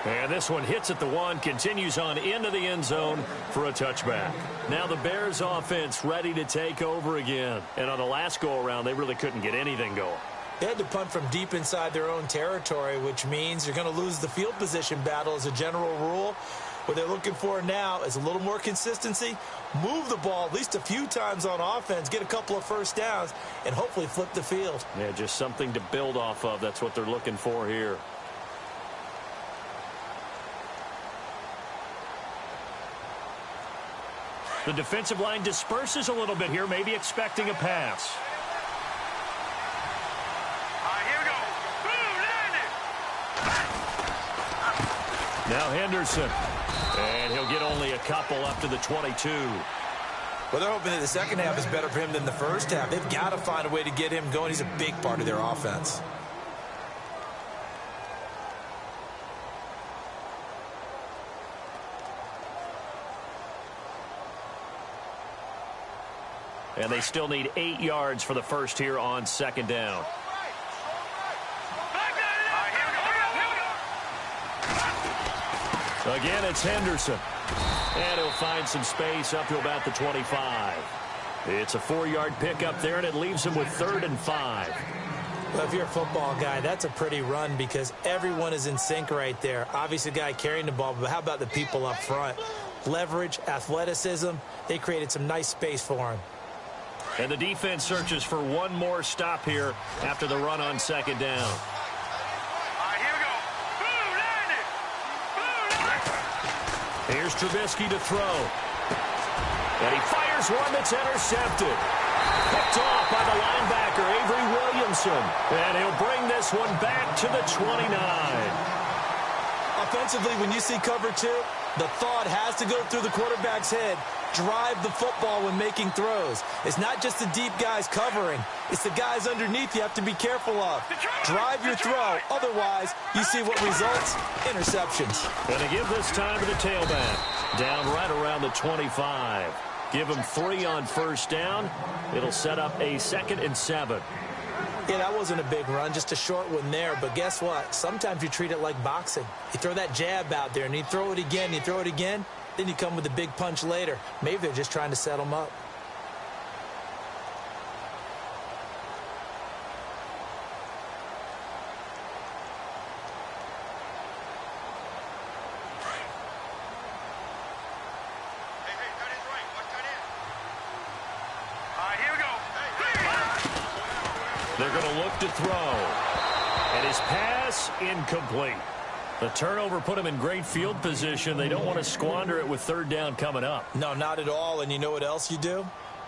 And this one hits at the 1, continues on into the end zone for a touchback. Now the Bears offense ready to take over again. And on the last go-around, they really couldn't get anything going. They had to punt from deep inside their own territory, which means you're going to lose the field position battle as a general rule. What they're looking for now is a little more consistency, move the ball at least a few times on offense, get a couple of first downs, and hopefully flip the field. Yeah, just something to build off of. That's what they're looking for here. The defensive line disperses a little bit here, maybe expecting a pass. Here we go. Boom, landed. Now Henderson. And he'll get only a couple up to the 22. Well, they're hoping that the second half is better for him than the first half. They've got to find a way to get him going. He's a big part of their offense. And they still need 8 yards for the first here on 2nd down. Again, it's Henderson. And he'll find some space up to about the 25. It's a 4-yard pickup there, and it leaves him with 3rd and 5. Well, if you're a football guy, that's a pretty run because everyone is in sync right there. Obviously, the guy carrying the ball, but how about the people up front? Leverage, athleticism, they created some nice space for him. And the defense searches for one more stop here after the run on second down. All right, here we go. Blue line it. Blue line. Here's Trubisky to throw. And he fires one that's intercepted. Picked off by the linebacker, Avery Williamson. And he'll bring this one back to the 29. Offensively, when you see cover two, the thought has to go through the quarterback's head. Drive the football when making throws. It's not just the deep guys covering. It's the guys underneath you have to be careful of. Drive your throw. Otherwise, you see what results? Interceptions. Going to give this time to the tailback. Down right around the 25. Give him 3 on first down. It'll set up a 2nd and 7. Yeah, that wasn't a big run, just a short one there. But guess what? Sometimes you treat it like boxing. You throw that jab out there, and you throw it again, you throw it again. Then you come with a big punch later. Maybe they're just trying to set them up. They're going to look to throw. And his pass incomplete. The turnover put him in great field position. They don't want to squander it with 3rd down coming up. No, not at all. And you know what else you do?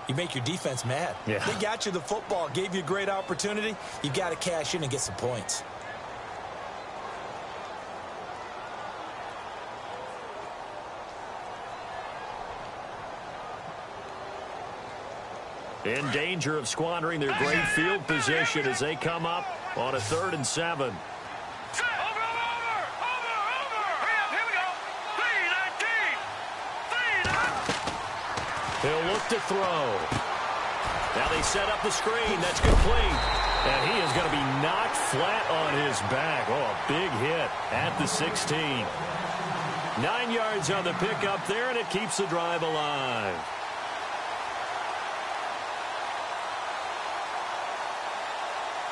You make your defense mad. Yeah. They got you the football, gave you a great opportunity. You got to cash in and get some points. In danger of squandering their great field position as they come up on a 3rd and 7. Over. Here we go. 3-19. He'll look to throw. Now they set up the screen. That's complete. And he is going to be knocked flat on his back. Oh, a big hit at the 16. 9 yards on the pickup there, and it keeps the drive alive.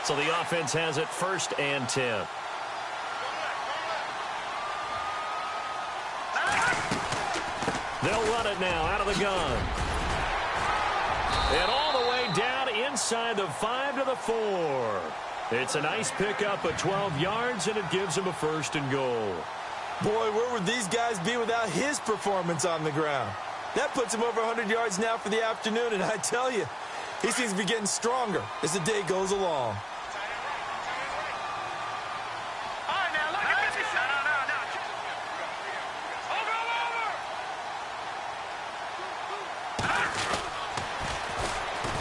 So the offense has it 1st and 10. They'll run it now out of the gun. And all the way down inside the 5 to the 4. It's a nice pickup of 12 yards, and it gives them a 1st and goal. Boy, where would these guys be without his performance on the ground? That puts him over 100 yards now for the afternoon, and I tell you, he seems to be getting stronger as the day goes along.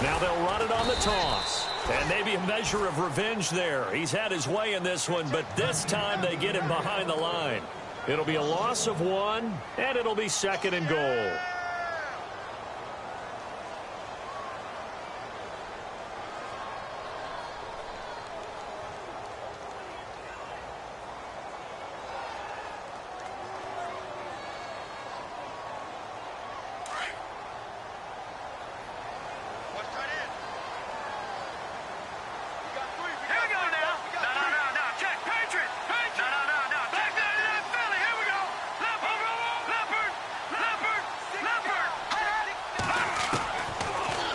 Now they'll run it on the toss. And maybe a measure of revenge there. He's had his way in this one, but this time they get him behind the line. It'll be a loss of 1, and it'll be 2nd and goal.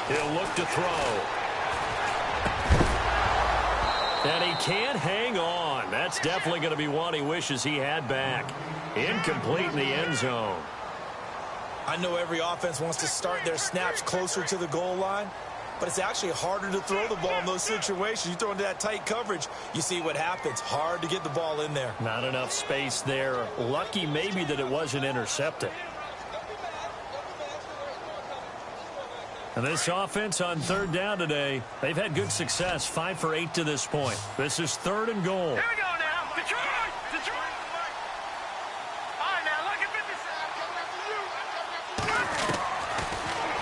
He'll look to throw. And he can't hang on. That's definitely going to be one he wishes he had back. Incomplete in the end zone. I know every offense wants to start their snaps closer to the goal line, but it's actually harder to throw the ball in those situations. You throw into that tight coverage, you see what happens. Hard to get the ball in there. Not enough space there. Lucky maybe that it wasn't intercepted. And this offense on 3rd down today, they've had good success, 5 for 8 to this point. This is 3rd and goal. Here we go now. Detroit. All right, now look at 56.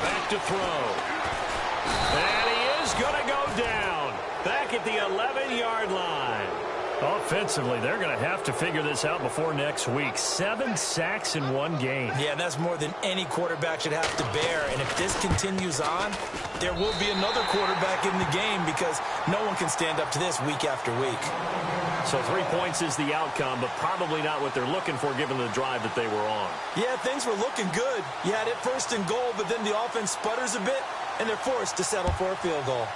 Back to throw. And he is going to go down. Back at the 11-yard line. Offensively, they're going to have to figure this out before next week. 7 sacks in 1 game. Yeah, that's more than any quarterback should have to bear. And if this continues on, there will be another quarterback in the game because no one can stand up to this week after week. So 3 points is the outcome, but probably not what they're looking for given the drive that they were on. Yeah, things were looking good. You had it 1st and goal, but then the offense sputters a bit. and they're forced to settle for a field goal.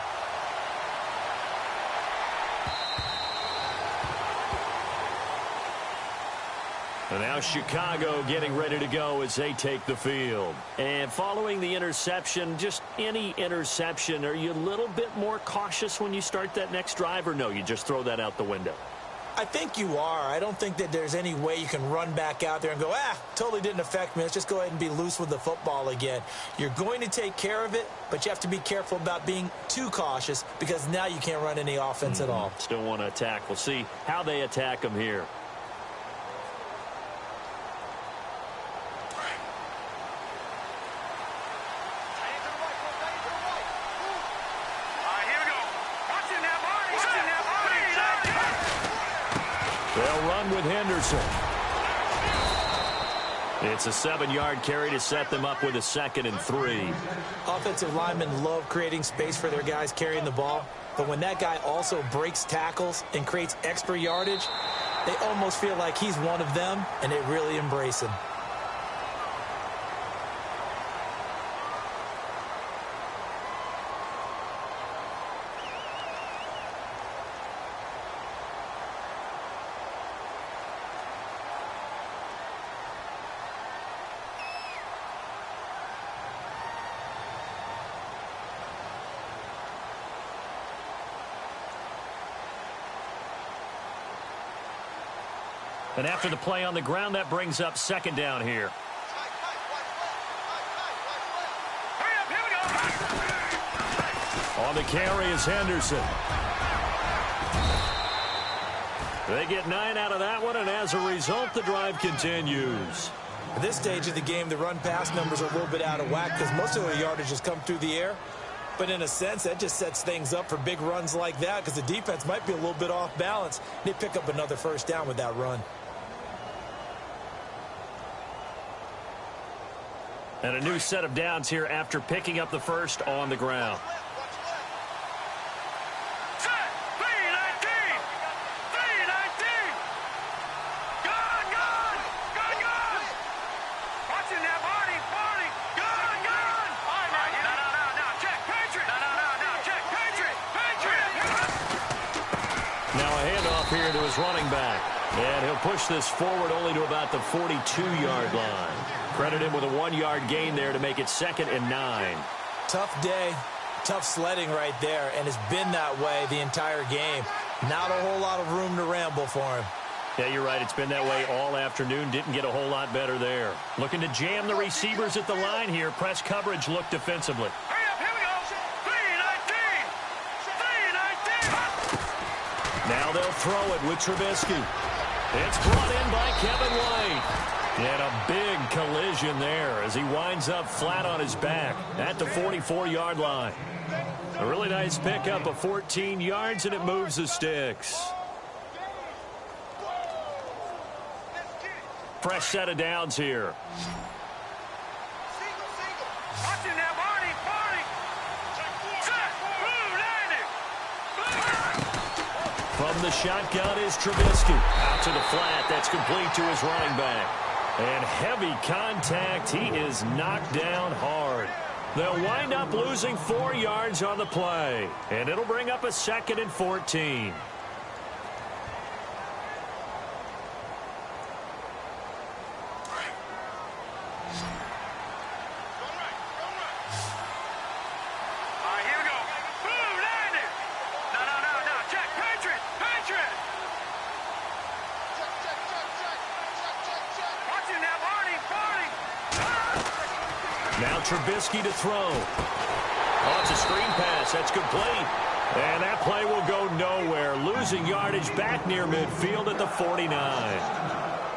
And now Chicago getting ready to go as they take the field. And following the interception, just any interception, are you a little bit more cautious when you start that next drive, or no, you just throw that out the window? I think you are. I don't think that there's any way you can run back out there and go, totally didn't affect me. Let's just go ahead and be loose with the football again. You're going to take care of it, but you have to be careful about being too cautious because now you can't run any offense at all. Still want to attack. We'll see how they attack them here. They'll run with Henderson. It's a 7-yard carry to set them up with a 2nd and 3. Offensive linemen love creating space for their guys carrying the ball, but when that guy also breaks tackles and creates extra yardage, they almost feel like he's one of them, and they really embrace him. And after the play on the ground, that brings up 2nd down here. On the carry is Henderson. They get 9 out of that one, and as a result, the drive continues. At this stage of the game, the run-pass numbers are a little bit out of whack because most of their yardage has come through the air. But in a sense, that just sets things up for big runs like that because the defense might be a little bit off balance. They pick up another 1st down with that run. And a new set of downs here after picking up the 1st on the ground. Now a handoff here to his running back. And he'll push this forward only to about the 42-yard line. Credit him with a 1-yard gain there to make it 2nd and 9. Tough day, tough sledding right there, and it's been that way the entire game. Not a whole lot of room to ramble for him. Yeah, you're right. It's been that way all afternoon. Didn't get a whole lot better there. Looking to jam the receivers at the line here. Press coverage look defensively. Hurry up, here we go. 3-19. 3-19. Now they'll throw it with Trubisky. It's brought in by Kevin White. And a big collision there as he winds up flat on his back at the 44-yard line. A really nice pickup of 14 yards, and it moves the sticks. Fresh set of downs here. Watch it now, Barney. Set. From the shotgun is Trubisky. Out to the flat. That's complete to his running back. And heavy contact. He is knocked down hard. They'll wind up losing 4 yards on the play. And it'll bring up a 2nd and 14. Now Trubisky to throw. Oh, it's a screen pass. That's complete. And that play will go nowhere. Losing yardage back near midfield at the 49.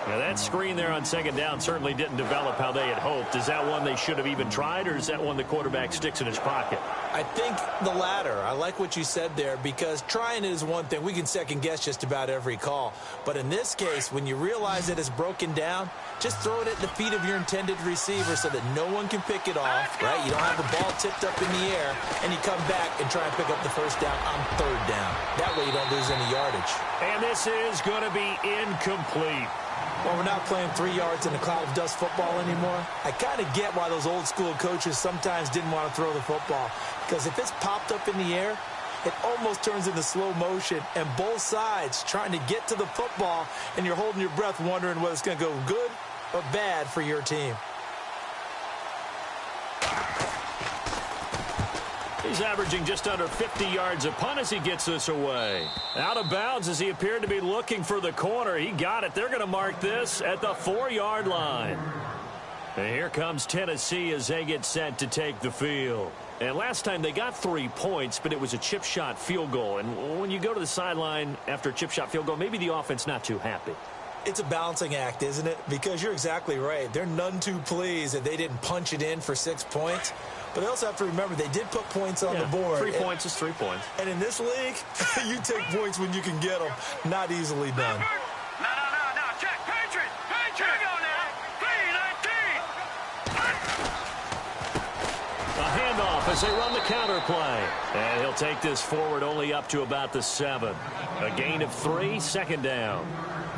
Now that screen there on 2nd down certainly didn't develop how they had hoped. Is that one they should have even tried, or is that one the quarterback sticks in his pocket? I think the latter. I like what you said there because trying is one thing. We can second guess just about every call. But in this case, when you realize that it's broken down, just throw it at the feet of your intended receiver so that no one can pick it off, right? You don't have the ball tipped up in the air, and you come back and try and pick up the 1st down on 3rd down. That way you don't lose any yardage. And this is going to be incomplete. Well, we're not playing 3 yards in a cloud of dust football anymore. I kind of get why those old school coaches sometimes didn't want to throw the football. Because if it's popped up in the air, it almost turns into slow motion, and both sides trying to get to the football, and you're holding your breath wondering whether it's going to go good or bad for your team. He's averaging just under 50 yards a punt as he gets this away. Out of bounds as he appeared to be looking for the corner. He got it. They're going to mark this at the 4-yard line. And here comes Tennessee as they get set to take the field. And last time they got 3 points, but it was a chip shot field goal. And when you go to the sideline after a chip shot field goal, maybe the offense not too happy. It's a balancing act, isn't it? Because you're exactly right. They're none too pleased that they didn't punch it in for 6 points. But they also have to remember they did put points on the board. 3 points is 3 points. And in this league, you take points when you can get them. Not easily done. No. Check. Patriot. Here we go now. 3-19. A handoff as they run the counter play. And he'll take this forward only up to about the 7. A gain of 3, second down.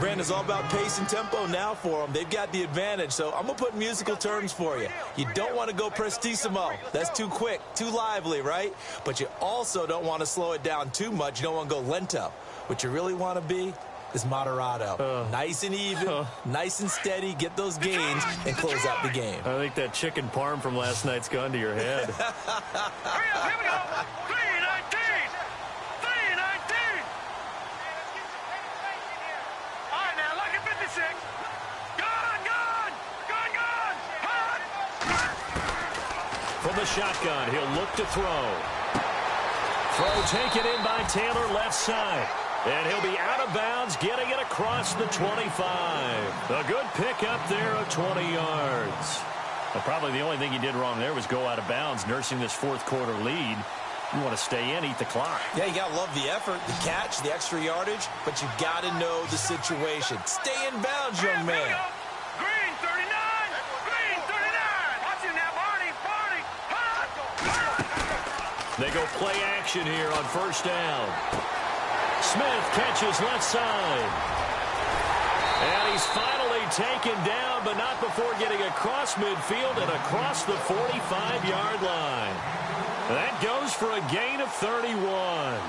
Brandon's all about pace and tempo now for them. They've got the advantage, so I'm going to put musical terms for you. You don't want to go prestissimo. That's too quick, too lively, right? But you also don't want to slow it down too much. You don't want to go lento. What you really want to be is moderato. Nice and even, nice and steady, get those gains, and close out the game. I think that chicken parm from last night's gone to your head. Hurry up, here we go. 3-19. All right, now, look at 56. Gone. From the shotgun, he'll look to throw. Throw taken in by Taylor left side. And he'll be out of bounds, getting it across the 25. A good pick up there of 20 yards. Well, probably the only thing he did wrong there was go out of bounds, nursing this fourth quarter lead. You want to stay in, eat the clock. Yeah, you got to love the effort, the catch, the extra yardage, but you got to know the situation. Stay in bounds, young man. Green 39. Watch him now, Barney. They go play action here on first down. Smith catches left side. And he's finally taken down, but not before getting across midfield and across the 45-yard line. That goes for a gain of 31.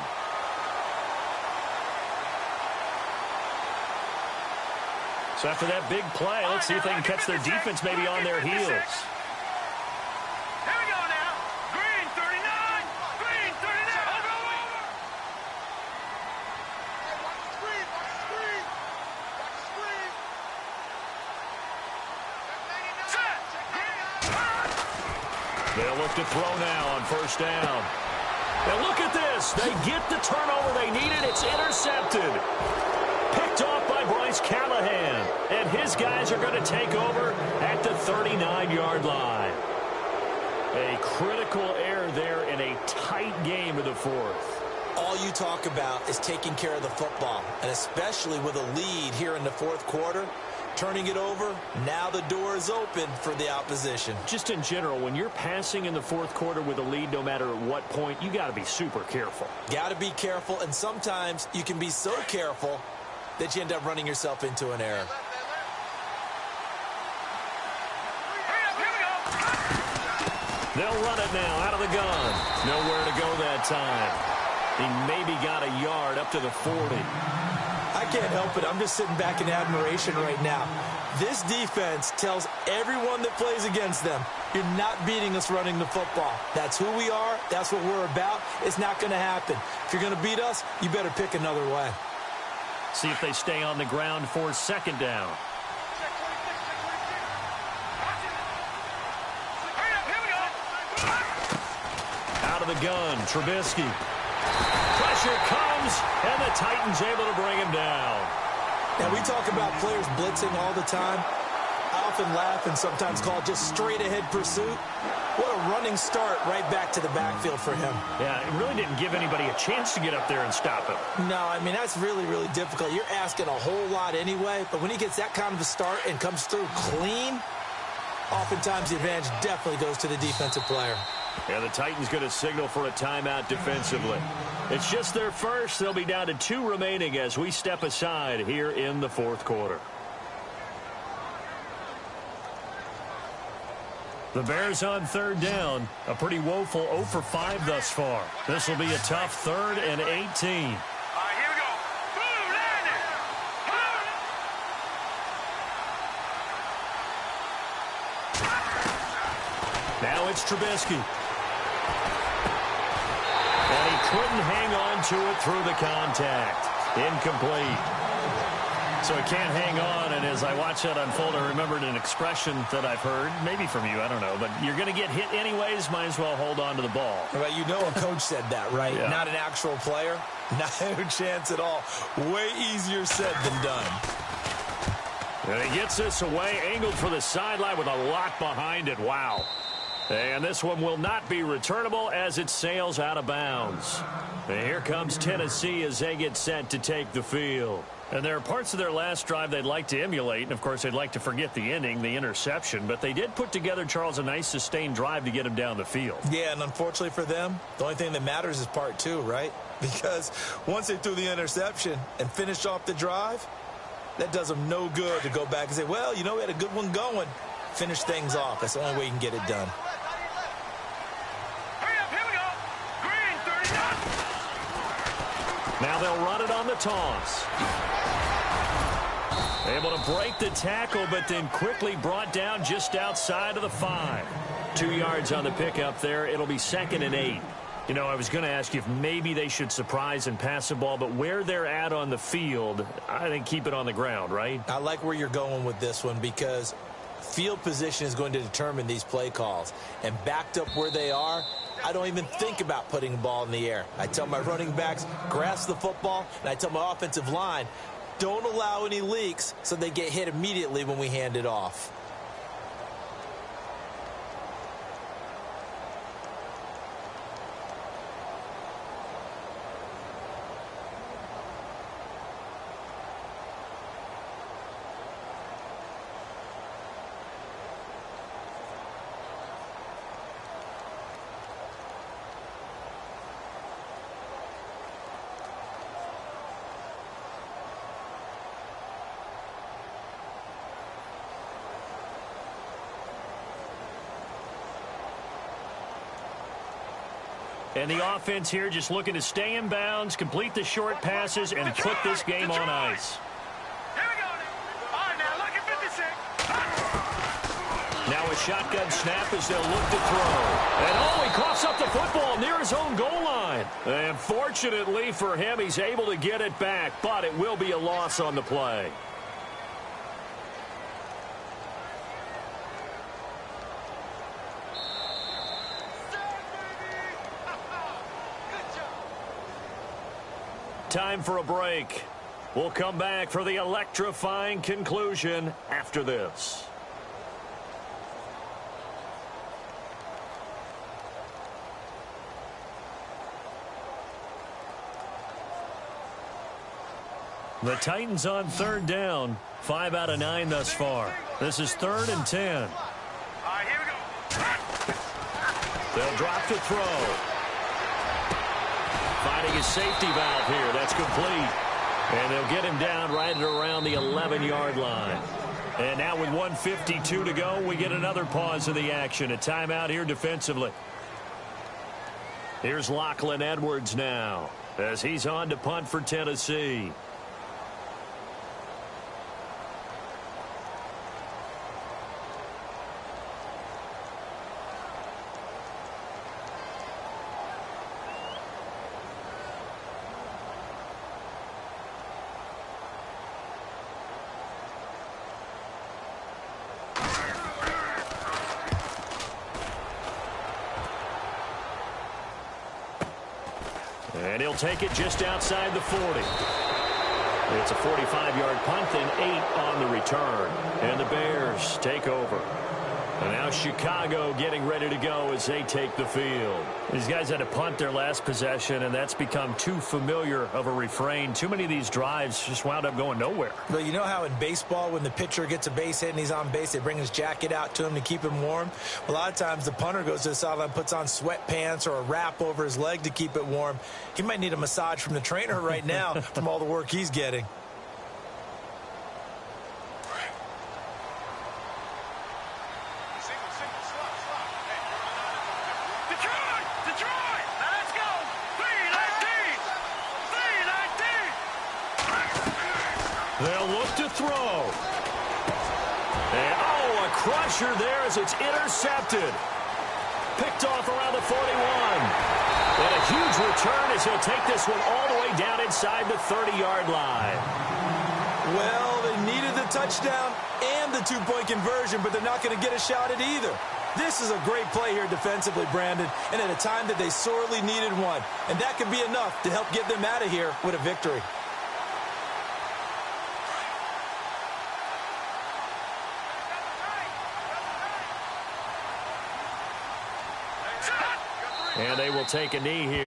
So after that big play, let's see if they can catch their defense maybe on their heels. Here we go now. Green 39. They'll look to throw now on first down. And look at this. They get the turnover they needed. It's intercepted. Picked off by Bryce Callahan. And his guys are going to take over at the 39-yard line. A critical error there in a tight game of the fourth. All you talk about is taking care of the football, and especially with a lead here in the fourth quarter. Turning it over, now the door is open for the opposition. Just in general, when you're passing in the fourth quarter with a lead, no matter at what point, you got to be super careful. Got to be careful, and sometimes you can be so careful that you end up running yourself into an error. They'll run it now out of the gun. Nowhere to go that time. He maybe got a yard up to the 40. I can't help it. I'm just sitting back in admiration right now. This defense tells everyone that plays against them, you're not beating us running the football. That's who we are. That's what we're about. It's not going to happen. If you're going to beat us, you better pick another way. See if they stay on the ground for second down. Out of the gun, Trubisky. Pressure comes, and the Titans able to bring him down. And we talk about players blitzing all the time. I often laugh and sometimes call it just straight-ahead pursuit. What a running start right back to the backfield for him. Yeah, it really didn't give anybody a chance to get up there and stop him. No, I mean, that's really, really difficult. You're asking a whole lot anyway, but when he gets that kind of a start and comes through clean, oftentimes the advantage definitely goes to the defensive player. Yeah, the Titans going to signal for a timeout defensively. It's just their first. They'll be down to 2 remaining as we step aside here in the fourth quarter. The Bears on third down. A pretty woeful 0 for 5 thus far. This will be a tough 3rd and 18. All right, here we go. Boom, landed. Now it's Trubisky. And he couldn't hang on to it through the contact. Incomplete. So he can't hang on, and as I watch that unfold, I remembered an expression that I've heard, maybe from you, I don't know, but you're going to get hit anyways, might as well hold on to the ball. Well, you know a coach said that, right? Yeah. Not an actual player. No chance at all. Way easier said than done. And he gets this away, angled for the sideline with a lot behind it. Wow. And this one will not be returnable as it sails out of bounds. And here comes Tennessee as they get set to take the field. And there are parts of their last drive they'd like to emulate, and, of course, they'd like to forget the ending, the interception. But they did put together, Charles, a nice sustained drive to get him down the field. Yeah, and unfortunately for them, the only thing that matters is part 2, right? Because once they threw the interception and finished off the drive, that does them no good to go back and say, well, you know, we had a good one going. Finish things off. That's the only way you can get it done. Hurry up, here we go. Green, 30. Now they'll run it on the toss. Able to break the tackle, but then quickly brought down just outside of the 5. 2 yards on the pickup there. It'll be 2nd and 8. You know, I was going to ask you if maybe they should surprise and pass the ball, but where they're at on the field, I think keep it on the ground, right? I like where you're going with this one because field position is going to determine these play calls. And backed up where they are, I don't even think about putting the ball in the air. I tell my running backs, grasp the football, and I tell my offensive line, don't allow any leaks so they get hit immediately when we hand it off. And the offense here just looking to stay in bounds, complete the short passes, and put this game on ice. Here we go. All right, now look at 56. Now a shotgun snap as they'll look to throw. And oh, he coughs up the football near his own goal line. And fortunately for him, he's able to get it back, but it will be a loss on the play. Time for a break. We'll come back for the electrifying conclusion after this. The Titans on third down. 5 out of 9 thus far. This is 3rd and 10. All right, here we go. They'll drop to throw. Finding his safety valve here. That's complete. And they'll get him down right at around the 11-yard line. And now with 1:52 to go, we get another pause of the action. A timeout here defensively. Here's Lachlan Edwards now as he's on to punt for Tennessee. And he'll take it just outside the 40. It's a 45-yard punt and 8 on the return. And the Bears take over. And now Chicago getting ready to go as they take the field. These guys had to punt their last possession, and that's become too familiar of a refrain. Too many of these drives just wound up going nowhere. Well, you know how in baseball when the pitcher gets a base hit and he's on base, they bring his jacket out to him to keep him warm? A lot of times the punter goes to the sideline, puts on sweatpants or a wrap over his leg to keep it warm. He might need a massage from the trainer right now from all the work he's getting. Detroit! Detroit! Now let's go! 319! 319! They'll look to throw. And, oh, a crusher there as it's intercepted. Picked off around the 41. And a huge return as he'll take this one all the way down inside the 30-yard line. Well, they needed the touchdown and the two-point conversion, but they're not going to get a shot at either. This is a great play here defensively, Brandon, and at a time that they sorely needed one. And that could be enough to help get them out of here with a victory. And they will take a knee here.